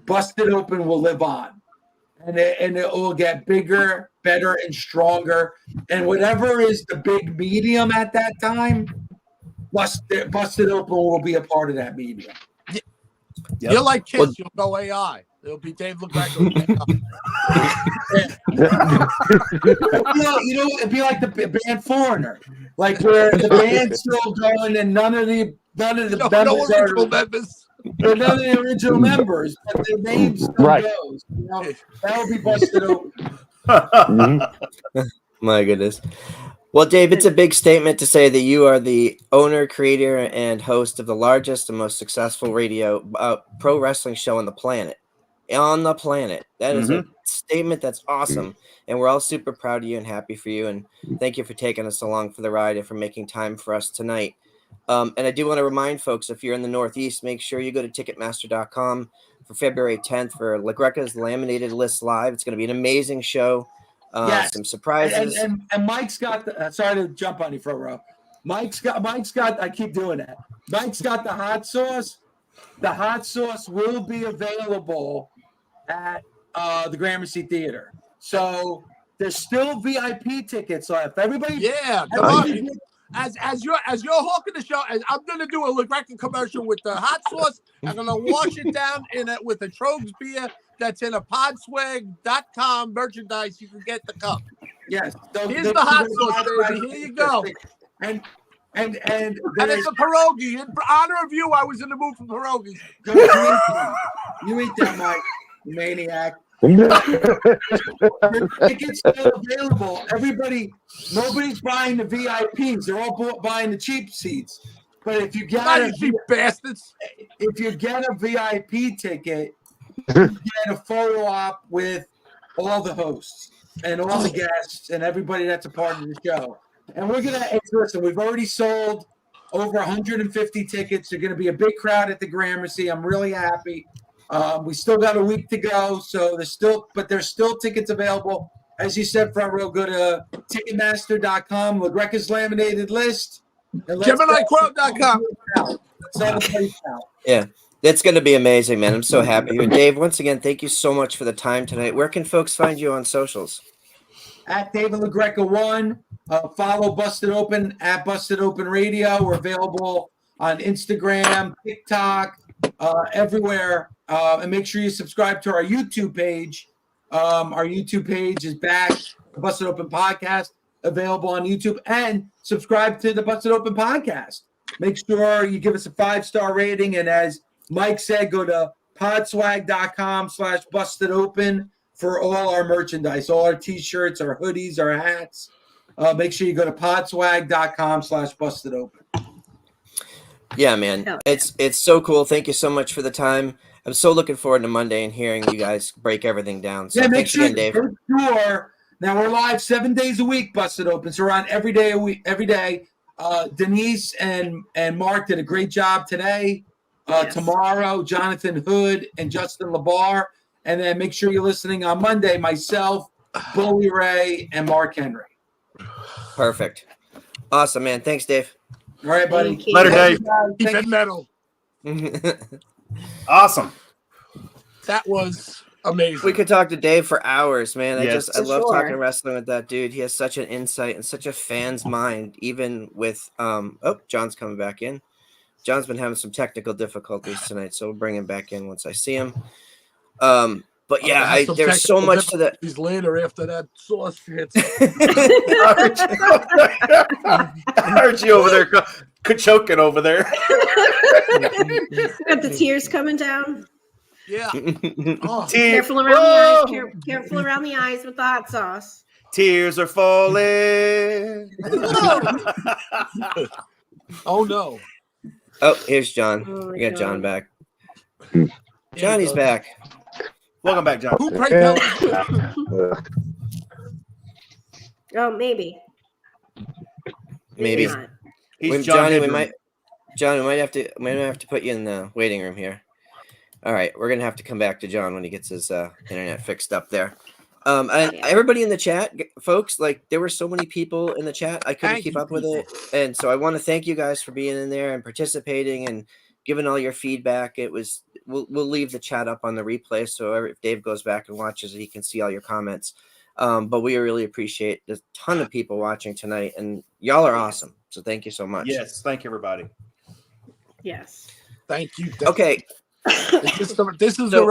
Speaker 4: Busted Open will live on. And it will get bigger, better, and stronger. And whatever is the big medium at that time, Busted Open will be a part of that medium.
Speaker 3: Yep. You're like Kiss, you'll go AI. It'll be Dave LaGreca.
Speaker 4: It'd be like the band Foreigner, like where the band's still going and none of the members none of the original members, but their names still goes. That would be Busted Open.
Speaker 1: My goodness. Well, Dave, it's a big statement to say that you are the owner, creator, and host of the largest and most successful radio pro wrestling show on the planet. That is a statement that's awesome. And we're all super proud of you and happy for you. And thank you for taking us along for the ride and for making time for us tonight. And I do want to remind folks, if you're in the Northeast, make sure you go to Ticketmaster.com for February 10th for LaGreca's Laminated List Live. It's going to be an amazing show.
Speaker 4: Yes.
Speaker 1: Some surprises.
Speaker 4: And Mike's got sorry to jump on you for a row. Mike's got I keep doing that. Mike's got the hot sauce. The hot sauce will be available at the Gramercy Theater. So there's still VIP tickets left. Everybody,
Speaker 3: come on. As you're hawking the show, I'm gonna do a LaGreca commercial with the hot sauce. I'm gonna wash it down with a Trogs beer that's in a podswag.com merchandise. You can get the cup.
Speaker 4: Yes.
Speaker 3: Here's the hot sauce, baby. Here you go.
Speaker 4: And
Speaker 3: it's a pierogi. In honor of you, I was in the mood for pierogies.
Speaker 4: You eat that, Mike, you maniac. Tickets still available. Nobody's buying the VIPs. They're all buying the cheap seats. But if you get
Speaker 3: cheap bastards,
Speaker 4: if you get a VIP ticket, you get a photo op with all the hosts and all the guests and everybody that's a part of the show. And we're gonna listen. We've already sold over 150 tickets. There's gonna be a big crowd at the Gramercy. I'm really happy. We still got a week to go, so there's still tickets available. As you said, Front Row, go to Ticketmaster.com, LaGreca's Laminated List,
Speaker 3: GeminiQuote.com.
Speaker 1: Yeah, it's going to be amazing, man. I'm so happy here. Dave, once again, thank you so much for the time tonight. Where can folks find you on socials?
Speaker 4: At David LaGreca 1. Follow Busted Open at Busted Open Radio. We're available on Instagram, TikTok, everywhere. And make sure you subscribe to our YouTube page. Our YouTube page is back. The Busted Open Podcast available on YouTube, and subscribe to the Busted Open Podcast. Make sure you give us a 5-star rating. And as Mike said, go to podswag.com/bustedopen for all our merchandise, all our t-shirts, our hoodies, our hats. Make sure you go to podswag.com/bustedopen.
Speaker 1: Yeah, man. It's so cool. Thank you so much for the time. I'm so looking forward to Monday and hearing you guys break everything down. So
Speaker 4: make sure,
Speaker 1: again, Dave.
Speaker 4: Now we're live 7 days a week, Busted Open. So we're on every day a week, every day. Denise and Mark did a great job today. Tomorrow, Jonathan Hood and Justin LaBar. And then make sure you're listening on Monday, myself, Bully Ray, and Mark Henry.
Speaker 1: Perfect. Awesome, man. Thanks, Dave.
Speaker 4: All right, buddy.
Speaker 6: Later, Dave.
Speaker 3: Keep it metal.
Speaker 6: Awesome.
Speaker 3: That was amazing.
Speaker 1: We could talk to Dave for hours, man.
Speaker 6: Yes.
Speaker 1: I love talking wrestling with that dude. He has such an insight and such a fan's mind, even with John's coming back in. John's been having some technical difficulties tonight, so we'll bring him back in once I see him. But yeah, there's so much to that.
Speaker 3: He's later after that sauce hits.
Speaker 6: I heard you over there choking over there.
Speaker 2: Got the tears coming down.
Speaker 3: Yeah.
Speaker 2: Careful around the eyes. Careful around the eyes with the hot sauce.
Speaker 6: Tears are falling.
Speaker 3: Oh no.
Speaker 1: Oh, here's John.
Speaker 2: Oh my
Speaker 1: We got John
Speaker 2: God.
Speaker 1: back.
Speaker 3: Here
Speaker 1: Johnny's
Speaker 3: it goes.
Speaker 1: back.
Speaker 6: Welcome back, John.
Speaker 3: Who pray tell is this?
Speaker 2: Oh, maybe.
Speaker 1: Maybe.
Speaker 2: not.
Speaker 6: He's
Speaker 1: When
Speaker 6: John
Speaker 1: Johnny,
Speaker 6: Hedrum.
Speaker 1: we might have to put you in the waiting room here. All right, we're gonna have to come back to John when he gets his internet fixed up there. And
Speaker 2: Yeah.
Speaker 1: everybody in the chat, folks, like there were so many people in the chat, I couldn't
Speaker 3: Thank
Speaker 1: keep
Speaker 3: you,
Speaker 1: up with
Speaker 3: people.
Speaker 1: it, and so I want to thank you guys for being in there and participating and giving all your feedback. It was we'll leave the chat up on the replay, so if Dave goes back and watches it, he can see all your comments. But we really appreciate a ton of people watching tonight, and y'all are awesome. So thank you so much.
Speaker 6: Yes, thank you, everybody.
Speaker 2: Yes.
Speaker 3: Thank you.
Speaker 1: Okay.
Speaker 3: This is the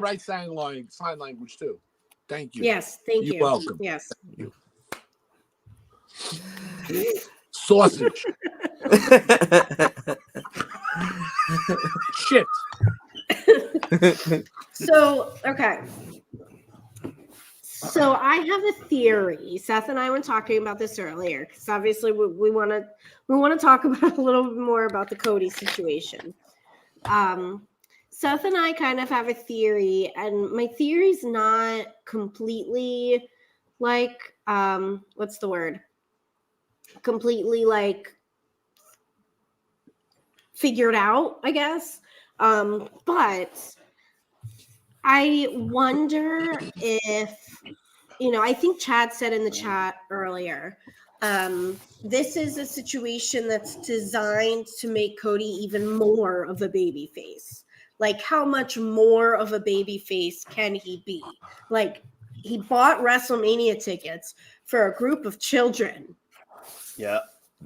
Speaker 3: right sign language too. Thank you.
Speaker 2: Yes. Thank you.
Speaker 3: You're welcome.
Speaker 2: Yes.
Speaker 3: Sausage. Shit.
Speaker 2: So, okay. So I have a theory. Seth and I were talking about this earlier because obviously we want to talk about a little bit more about the Cody situation. Seth and I kind of have a theory, and my theory's not completely like what's the word? Completely like figured out, I guess. But I wonder if, I think Chad said in the chat earlier, this is a situation that's designed to make Cody even more of a baby face. Like, how much more of a baby face can he be? Like, he bought WrestleMania tickets for a group of children.
Speaker 6: Yeah.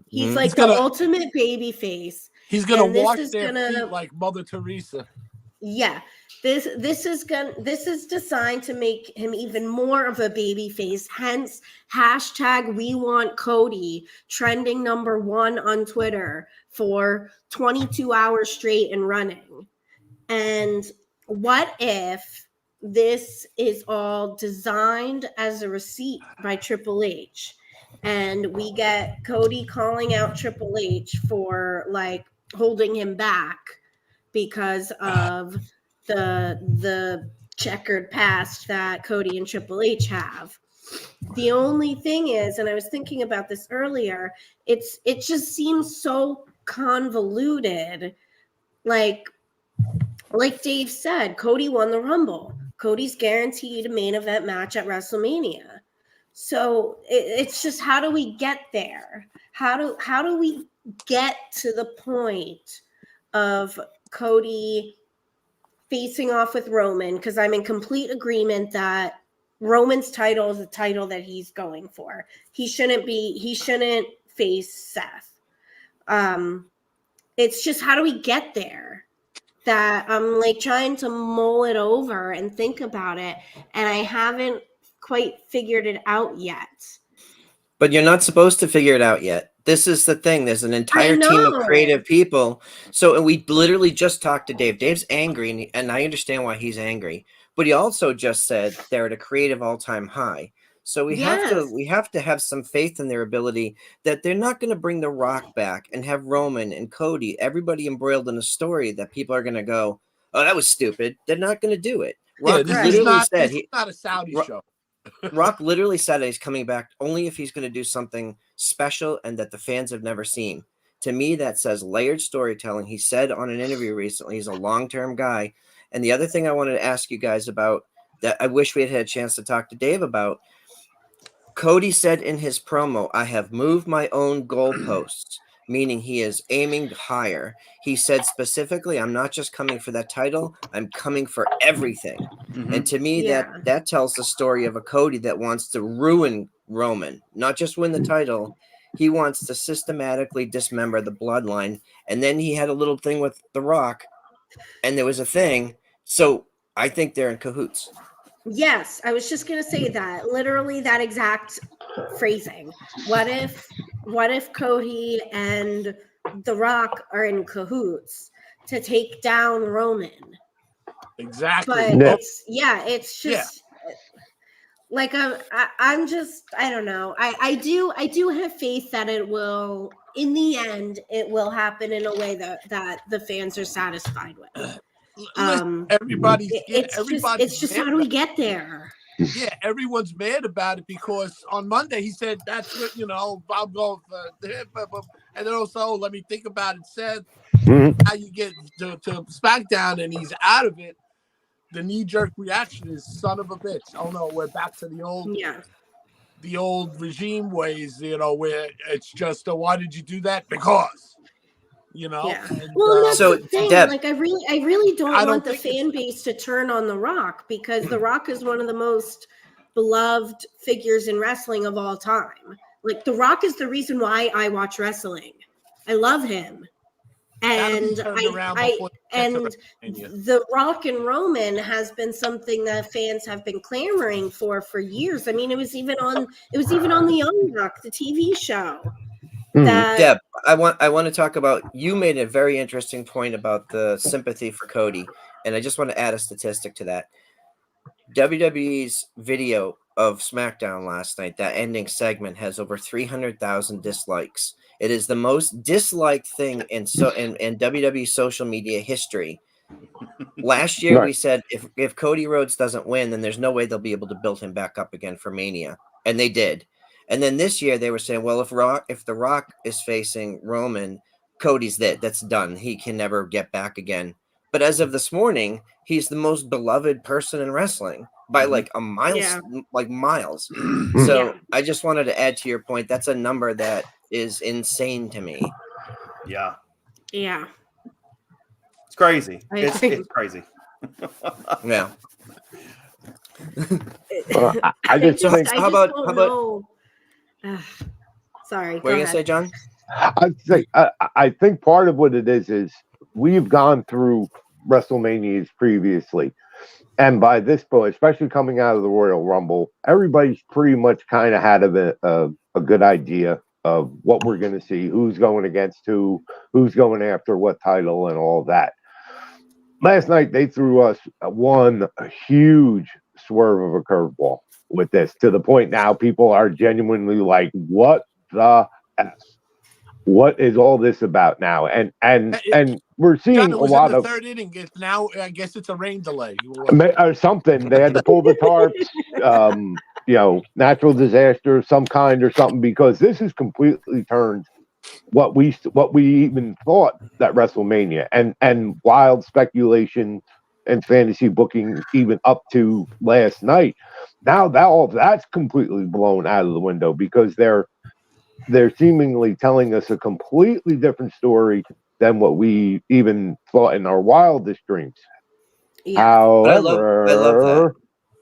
Speaker 2: He's like the ultimate baby face.
Speaker 3: He's gonna
Speaker 2: And this
Speaker 3: wash
Speaker 2: is
Speaker 3: their
Speaker 2: gonna-
Speaker 3: feet like Mother Teresa.
Speaker 2: Yeah. This is designed to make him even more of a baby face. Hence, hashtag we want Cody trending #1 on Twitter for 22 hours straight and running. And what if this is all designed as a receipt by Triple H? And we get Cody calling out Triple H for like holding him back because of the checkered past that Cody and Triple H have. The only thing is, and I was thinking about this earlier, it just seems so convoluted. Like Dave said, Cody won the Rumble. Cody's guaranteed a main event match at WrestleMania. So it's just, how do we get there? How do we get to the point of Cody facing off with Roman? Because I'm in complete agreement that Roman's title is the title that he's going for. He shouldn't face Seth. It's just, how do we get there? That I'm like trying to mull it over and think about it, and I haven't quite figured it out yet.
Speaker 1: But you're not supposed to figure it out yet. This is the thing. There's an entire team of creative people. So, and we literally just talked to Dave. Dave's angry, and I understand why he's angry. But he also just said they're at a creative all-time high. So we have to have some faith in their ability that they're not going to bring The Rock back and have Roman and Cody, everybody embroiled in a story that people are going to go, oh, that was stupid. They're not going to do it. Rock literally said
Speaker 3: it's not a Saudi show.
Speaker 1: Rock literally said he's coming back only if he's going to do something special and that the fans have never seen. To me, that says layered storytelling. He said on an interview recently, he's a long-term guy. And the other thing I wanted to ask you guys about that I wish we had a chance to talk to Dave about, Cody said in his promo, I have moved my own goalposts, meaning he is aiming higher. He said specifically, I'm not just coming for that title, I'm coming for everything. Mm-hmm. And to me, that tells the story of a Cody that wants to ruin Roman, not just win the title. He wants to systematically dismember the bloodline. And then he had a little thing with The Rock, and there was a thing. So I think they're in cahoots.
Speaker 2: Yes, I was just going to say that. Literally that exact phrasing. What if Cody and The Rock are in cahoots to take down Roman?
Speaker 3: Exactly.
Speaker 2: But it's just like I'm just, I don't know. I do have faith that it will, in the end, it will happen in a way that the fans are satisfied with.
Speaker 3: Listen, everybody's
Speaker 2: It's just
Speaker 3: mad
Speaker 2: how do we get there?
Speaker 3: Yeah, everyone's mad about it because on Monday he said that's what I'll go for and then also let me think about it. Seth,
Speaker 7: Mhm.
Speaker 3: how you get to SmackDown and he's out of it. The knee-jerk reaction is son of a bitch. Oh no, we're back to the old regime ways, where it's just why did you do that? Because
Speaker 2: Yeah.
Speaker 3: and
Speaker 2: Well, and that's
Speaker 1: So,
Speaker 2: the thing.
Speaker 1: Deb,
Speaker 2: Like, I really don't
Speaker 3: I don't
Speaker 2: want the
Speaker 3: think it's
Speaker 2: fan base to turn on The Rock, because The Rock is one of the most beloved figures in wrestling of all time. Like, The Rock is the reason why I watch wrestling. I love him.
Speaker 3: that'll be
Speaker 2: And
Speaker 3: turned around
Speaker 2: I
Speaker 3: before they get to
Speaker 2: and
Speaker 3: WrestleMania.
Speaker 2: The Rock and Roman has been something that fans have been clamoring for years. I mean, it was even on the Young Rock, the TV show.
Speaker 7: Mhm.
Speaker 2: That
Speaker 1: Deb, I want to talk about, you made a very interesting point about the sympathy for Cody, and I just want to add a statistic to that. WWE's video of SmackDown last night, that ending segment, has over 300,000 dislikes. It is the most disliked thing in WWE social media history. Last year,
Speaker 7: Right.
Speaker 1: we said if Cody Rhodes doesn't win, then there's no way they'll be able to build him back up again for Mania, and they did. And then this year, they were saying, well, if The Rock is facing Roman, Cody's that's done. He can never get back again. But as of this morning, he's the most beloved person in wrestling by like a mile,
Speaker 2: Yeah.
Speaker 1: like miles.
Speaker 7: Mhm.
Speaker 1: So
Speaker 2: Yeah.
Speaker 1: I just wanted to add to your point. That's a number that is insane to me.
Speaker 6: Yeah,
Speaker 2: Yeah.
Speaker 6: it's crazy.
Speaker 2: I
Speaker 6: It's
Speaker 2: agree.
Speaker 6: crazy.
Speaker 1: Yeah.
Speaker 7: I just think
Speaker 1: How about-
Speaker 2: know. Ugh. Sorry,
Speaker 1: What
Speaker 2: go
Speaker 1: are you
Speaker 2: ahead.
Speaker 1: gonna say, John?
Speaker 7: I think part of what it is we've gone through WrestleManias previously, and by this point, especially coming out of the Royal Rumble, everybody's pretty much kind of had a good idea of what we're going to see, who's going against who's going after what title, and all that. Last night they threw us one huge swerve of a curveball with this, to the point now people are genuinely like, "What the f? What is all this about now?" And we're
Speaker 3: John,
Speaker 7: seeing
Speaker 3: it
Speaker 7: a
Speaker 3: was in
Speaker 7: lot
Speaker 3: the
Speaker 7: of
Speaker 3: third inning. It's now, I guess it's a rain delay.
Speaker 7: or something. They had to pull the tarps, natural disaster of some kind or something, because this has completely turned what we even thought that WrestleMania, and wild speculation and fantasy booking even up to last night. Now that all of that's completely blown out of the window, because they're seemingly telling us a completely different story than what we even thought in our wildest dreams.
Speaker 2: Yeah.
Speaker 1: I love that.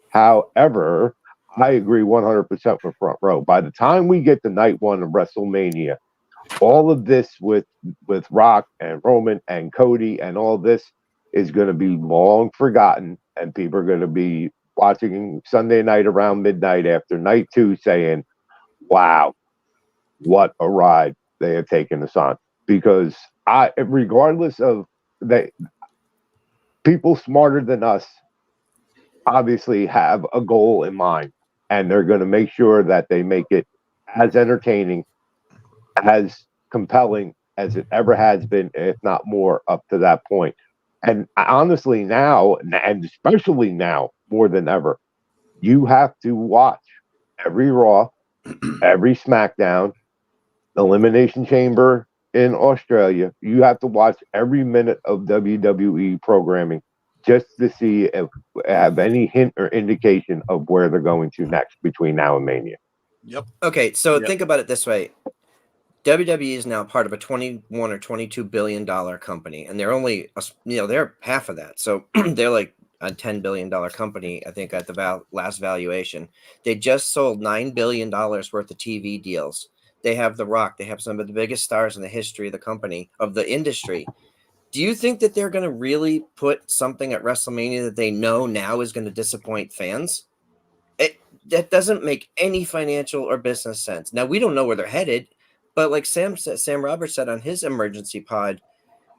Speaker 7: However, I agree 100% with Front Row. By the time we get to night one of WrestleMania, all of this with Rock and Roman and Cody and all this is going to be long forgotten, and people are going to be watching Sunday night around midnight after night two saying, wow, what a ride they have taken us on. Because regardless of that, people smarter than us obviously have a goal in mind, and they're going to make sure that they make it as entertaining, as compelling as it ever has been, if not more, up to that point. And honestly, now, and especially now more than ever, you have to watch every Raw, every SmackDown, Elimination Chamber in Australia. You have to watch every minute of WWE programming just to see if have any hint or indication of where they're going to next between now and Mania.
Speaker 3: Yep.
Speaker 1: Okay, so
Speaker 6: Yep.
Speaker 1: think about it this way. WWE is now part of a $21 or $22 billion company, and they're only, they're half of that. So they're like a $10 billion company, I think, at the last valuation. They just sold $9 billion worth of TV deals. They have The Rock. They have some of the biggest stars in the history of the company, of the industry. Do you think that they're going to really put something at WrestleMania that they know now is going to disappoint fans? That doesn't make any financial or business sense. Now, we don't know where they're headed, but like Sam Roberts said on his emergency pod,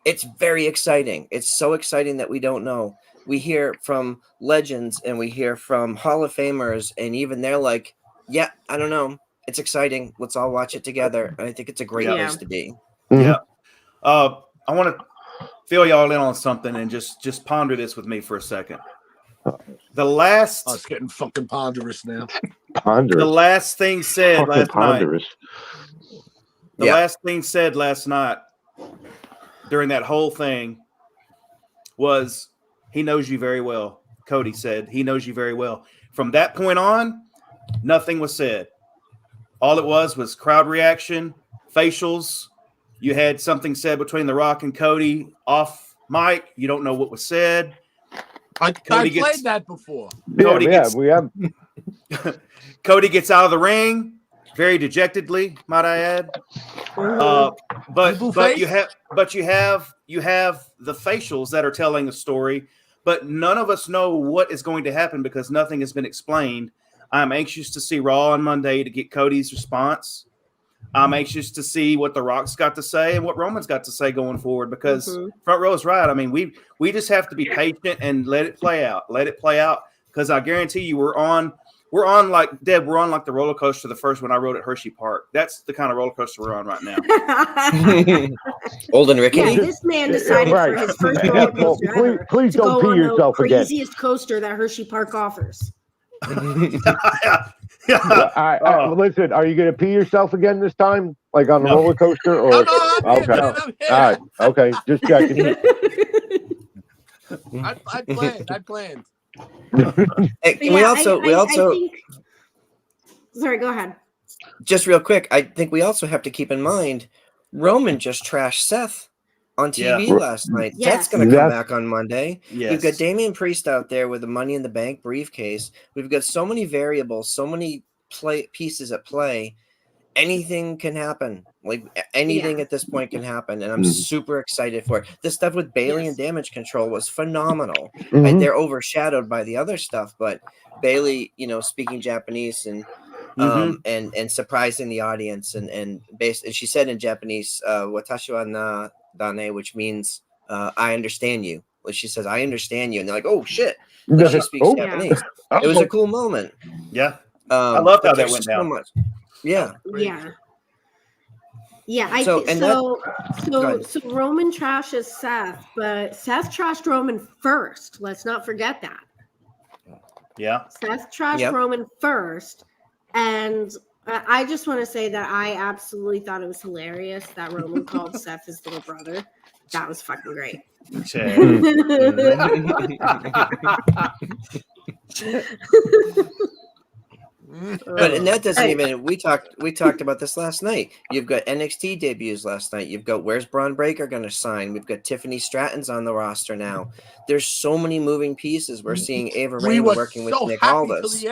Speaker 1: it's very exciting. It's so exciting that we don't know. we hear from legends and we hear from Hall of Famers, and even they're like, yeah, I don't know. It's exciting. Let's all watch it together. And I think it's a great place to be.
Speaker 6: Yeah. I want to fill y'all in on something and just ponder this with me for a second. The last
Speaker 3: Oh, it's getting fucking ponderous now.
Speaker 6: The last thing said
Speaker 7: Fucking
Speaker 6: last
Speaker 7: ponderous.
Speaker 6: night. The last thing said last night during that whole thing was, he knows you very well. Cody said he knows you very well. From that point on, nothing was said. All it was crowd reaction, facials. You had something said between The Rock and Cody off mic. You don't know what was said.
Speaker 3: I played that before.
Speaker 7: We have.
Speaker 6: Cody gets out of the ring very dejectedly, might I add. But you have the facials that are telling a story, but none of us know what is going to happen because nothing has been explained. I'm anxious to see Raw on Monday to get Cody's response. I'm anxious to see what The Rock's got to say and what Roman's got to say going forward, because Front Row is right. I mean, we just have to be patient and let it play out. Let it play out, because I guarantee you we're on like Deb, we're on like the roller coaster the first one I rode at Hershey Park. That's the kind of roller coaster we're on right now.
Speaker 1: Old and rickety.
Speaker 2: Yeah, this man decided for his first roller coaster ever
Speaker 7: please
Speaker 2: to
Speaker 7: don't
Speaker 2: go
Speaker 7: pee
Speaker 2: on
Speaker 7: yourself
Speaker 2: the
Speaker 7: again.
Speaker 2: craziest coaster that Hershey Park offers.
Speaker 7: Listen, are you going to pee yourself again this time, like on the roller coaster? Or okay, all right, okay, just checking.
Speaker 3: I planned.
Speaker 1: We also.
Speaker 2: Sorry, go ahead.
Speaker 1: Just real quick, I think we also have to keep in mind Roman just trashed Seth on TV last night.
Speaker 2: Yes.
Speaker 1: That's going to come back on Monday.
Speaker 6: Yes.
Speaker 1: We've got Damian Priest out there with the Money in the Bank briefcase. We've got so many variables, so many pieces at play. Anything can happen. Like anything at this point can happen, and I'm super excited for it. The stuff with Bailey and Damage Control was phenomenal. They're overshadowed by the other stuff, but Bailey, speaking Japanese and surprising the audience, and she said in Japanese, "Watashi wa na dane," which means I understand you. Well, she says, "I understand you," and they're like, "Oh shit!" Like she speaks Japanese. It was a cool moment.
Speaker 6: Yeah, I loved how that went
Speaker 1: so
Speaker 6: down.
Speaker 1: much. Yeah.
Speaker 2: So Roman trashes Seth, but Seth trashed Roman first. Let's not forget that.
Speaker 6: Yeah.
Speaker 2: Seth trashed Roman first, and I just want to say that I absolutely thought it was hilarious that Roman called Seth his little brother. That was fucking great.
Speaker 1: And that doesn't even. We talked about this last night. You've got NXT debuts last night. You've got where's Braun Breaker going to sign? We've got Tiffany Stratton's on the roster now. There's so many moving pieces. We're seeing Ava Raine working with Nick Aldis.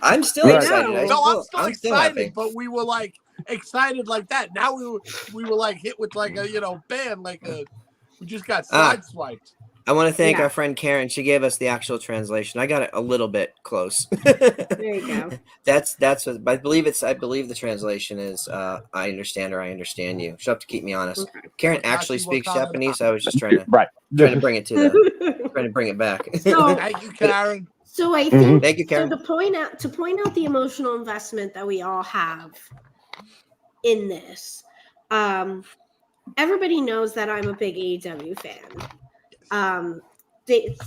Speaker 1: I'm still excited.
Speaker 3: I'm still excited, but we were like excited like that. Now we were like hit with like a bam, like we just got sideswiped.
Speaker 1: I want to thank our friend Karen. She gave us the actual translation. I got it a little bit close.
Speaker 2: There you go.
Speaker 1: That's what I believe. I believe the translation is I understand or I understand you. She'll have to keep me honest. Okay. Karen actually speaks Japanese. I was just trying to bring it trying to bring it back.
Speaker 2: So,
Speaker 3: thank you, Karen.
Speaker 2: So I think
Speaker 1: thank you, Karen.
Speaker 2: So to point out the emotional investment that we all have in this. Everybody knows that I'm a big AEW fan.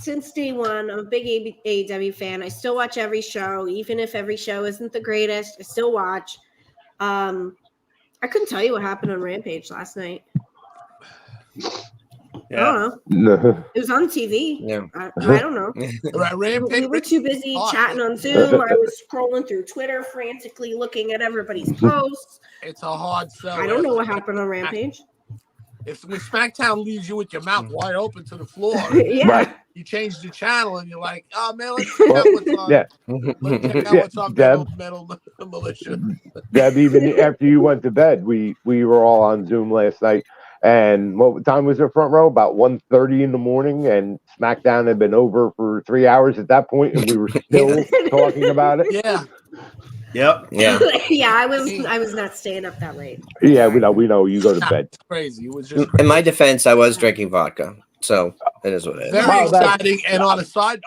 Speaker 2: Since day one, I'm a big AEW fan. I still watch every show, even if every show isn't the greatest. I still watch. I couldn't tell you what happened on Rampage last night. I don't know. It was on TV.
Speaker 1: Yeah.
Speaker 2: I don't know.
Speaker 3: Rampage.
Speaker 2: We were too busy chatting on Zoom. I was scrolling through Twitter, frantically looking at everybody's posts.
Speaker 3: It's a hard sell.
Speaker 2: I don't know what happened on Rampage.
Speaker 3: When SmackDown leaves you with your mouth wide open to the floor, you change the channel and you're like, "Oh man, let's check out what's on. Let's check out what's on Metal Militia."
Speaker 7: Deb, even after you went to bed, we were all on Zoom last night. And what time was it, Front Row? About 1:30 in the morning, and SmackDown had been over for 3 hours at that point, and we were still talking about it.
Speaker 3: Yeah.
Speaker 6: Yep.
Speaker 1: Yeah.
Speaker 2: I was not staying up that late.
Speaker 7: Yeah, we know you go to bed.
Speaker 3: It's crazy. It was just
Speaker 1: in my defense, I was drinking vodka. So It is what it is.
Speaker 3: Very
Speaker 7: Wow, that's-
Speaker 3: exciting. And on a side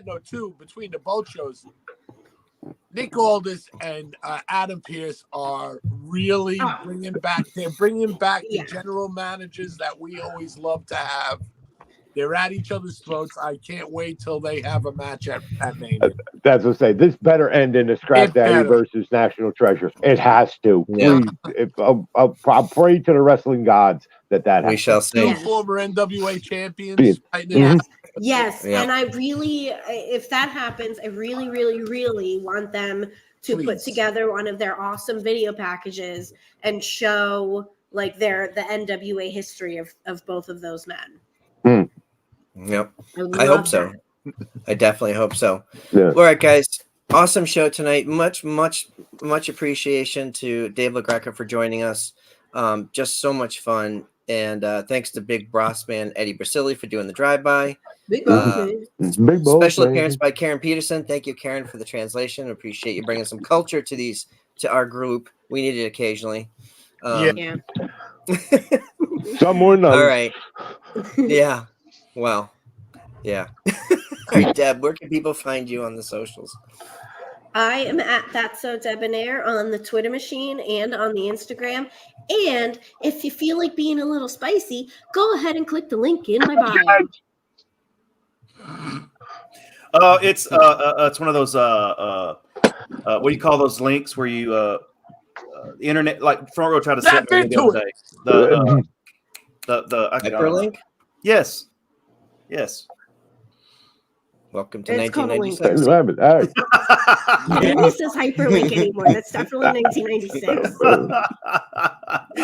Speaker 3: note too, between the both shows, Nick Aldis and Adam Pearce are really bringing back. They're bringing back the general managers that we always love to have. They're at each other's throats. I can't wait till they have a match at Mania.
Speaker 7: That's what I say. This better end in a Scrap
Speaker 3: It
Speaker 7: Daddy
Speaker 3: better.
Speaker 7: versus National Treasure. It has to.
Speaker 1: Yeah.
Speaker 7: Please, I'll pray to the wrestling gods that
Speaker 1: We
Speaker 7: happens.
Speaker 1: shall
Speaker 3: Two
Speaker 1: see.
Speaker 3: former NWA champions fighting
Speaker 7: Mhm.
Speaker 3: it out.
Speaker 2: Yes,
Speaker 1: Yeah.
Speaker 2: and I really, if that happens, I really, really, really want them to put
Speaker 3: Please.
Speaker 2: together one of their awesome video packages and show like the NWA history of both of those men.
Speaker 1: Yep.
Speaker 2: would
Speaker 1: I hope
Speaker 2: love
Speaker 1: so.
Speaker 2: that.
Speaker 1: I definitely hope so.
Speaker 7: Yeah.
Speaker 1: All right, guys. Awesome show tonight. Much appreciation to Dave LaGreca for joining us. Just so much fun. And thanks to Big Brass Man Eddie Brasili for doing the drive-by.
Speaker 2: Big
Speaker 7: Big balls,
Speaker 1: Special
Speaker 7: baby.
Speaker 1: appearance by Karen Peterson. Thank you, Karen, for the translation. Appreciate you bringing some culture to our group. We need it occasionally.
Speaker 2: Yeah.
Speaker 7: Someone knows.
Speaker 1: All right. Yeah. Well. Yeah. All right, Deb. Where can people find you on the socials?
Speaker 2: I am at That's So Debonair on the Twitter machine and on the Instagram. And if you feel like being a little spicy, go ahead and click the link in my bio.
Speaker 6: It's one of those what do you call those links where you the internet, like Front Row tried to set me the other day. The
Speaker 1: Hyperlink.
Speaker 6: Yes.
Speaker 1: Welcome to
Speaker 2: It's called a link.
Speaker 1: 1996.
Speaker 7: All right.
Speaker 2: Nobody says hyperlink anymore. That's definitely 1996.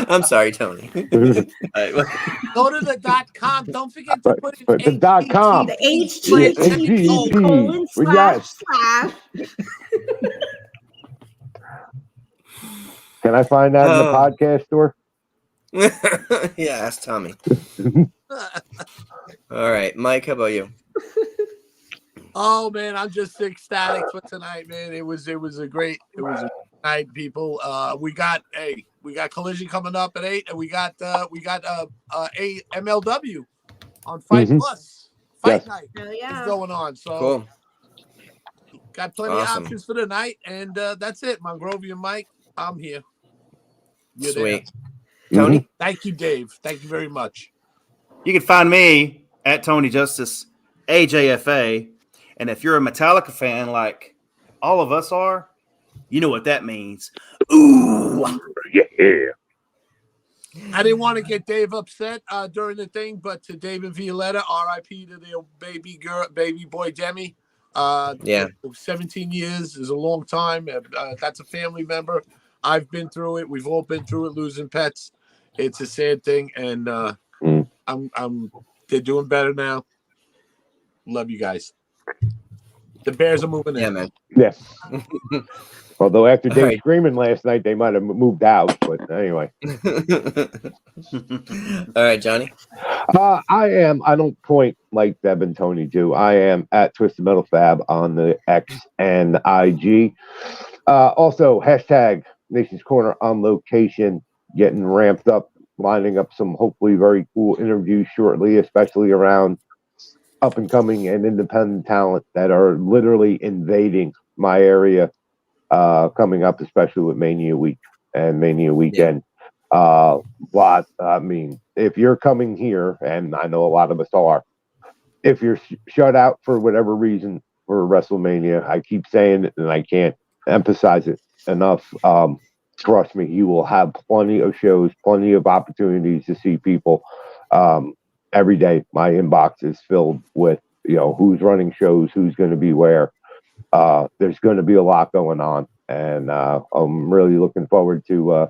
Speaker 1: I'm sorry, Tony.
Speaker 3: Go to the .com. Don't forget to put in
Speaker 7: The .com.
Speaker 2: The
Speaker 7: HTTP.
Speaker 2: http://
Speaker 7: Can I find that in the podcast store?
Speaker 1: Yeah, ask Tommy. All right, Mike, how about you?
Speaker 3: Oh man, I'm just ecstatic for tonight, man. It was a great night, people. We got Collision coming up at 8, and we got a MLW on Fight Plus. Fight Night is going on. So
Speaker 1: Cool.
Speaker 3: got plenty of options for the night, and that's it. Mongrovian Mike, I'm here. You're
Speaker 1: Sweet.
Speaker 3: there.
Speaker 1: Tony?
Speaker 3: Thank you, Dave. Thank you very much.
Speaker 6: You can find me at Tony Justice AJFA. And if you're a Metallica fan like all of us are, you know what that means. Ooh.
Speaker 7: Yeah.
Speaker 3: I didn't want to get Dave upset during the thing, but to David Violetta, R.I.P. to the baby boy Demi. 17 years is a long time. That's a family member. I've been through it. We've all been through it, losing pets. It's a sad thing, and they're doing better now. Love you guys. The Bears are moving in.
Speaker 1: Yeah, man.
Speaker 7: Yeah. Although after Dave
Speaker 1: right.
Speaker 7: screaming last night, they might have moved out. But anyway.
Speaker 1: All right, Johnny.
Speaker 7: I don't point like Deb and Tony do. I am at Twisted Metal Fab on the X and IG. Also, hashtag Nation's Corner on location, getting ramped up, lining up some hopefully very cool interviews shortly, especially around up and coming and independent talent that are literally invading my area coming up, especially with Mania Week and Mania Weekend. I mean, if you're coming here, and I know a lot of us are, if you're shut out for whatever reason for WrestleMania, I keep saying it and I can't emphasize it enough. Trust me, you will have plenty of shows, plenty of opportunities to see people. Every day, my inbox is filled with, who's running shows, who's going to be where. There's going to be a lot going on, and I'm really looking forward to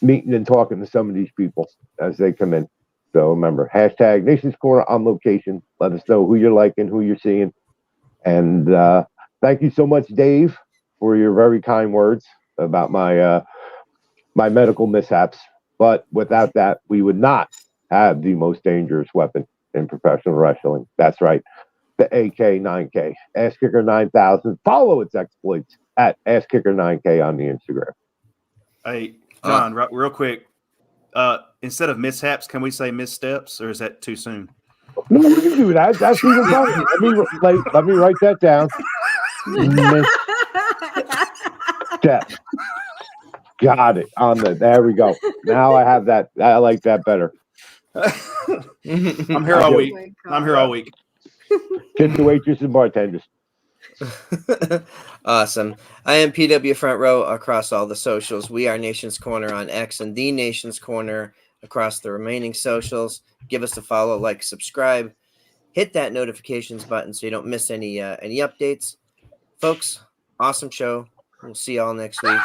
Speaker 7: meeting and talking to some of these people as they come in. So remember, hashtag Nation's Corner on location. Let us know who you're liking, who you're seeing. And thank you so much, Dave, for your very kind words about my my medical mishaps. But without that, we would not have the most dangerous weapon in professional wrestling. That's right, the AK-9K. Ass Kicker 9000. Follow its exploits at Ass Kicker 9K on the Instagram.
Speaker 6: Hey, John, real quick. Instead of mishaps, can we say missteps, or is that too soon?
Speaker 7: No, we can do that. That's even better. Let me write that down. Step. Got it. There we go. Now I have that. I like that better.
Speaker 6: I'm here all week. I'm here all week.
Speaker 7: Tip the waitresses and bartenders.
Speaker 1: Awesome. I am PW Front Row across all the socials. We are Nation's Corner on X and the Nation's Corner across the remaining socials. Give us a follow, like, subscribe, hit that notifications button so you don't miss any updates. Folks, awesome show. We'll see y'all next week.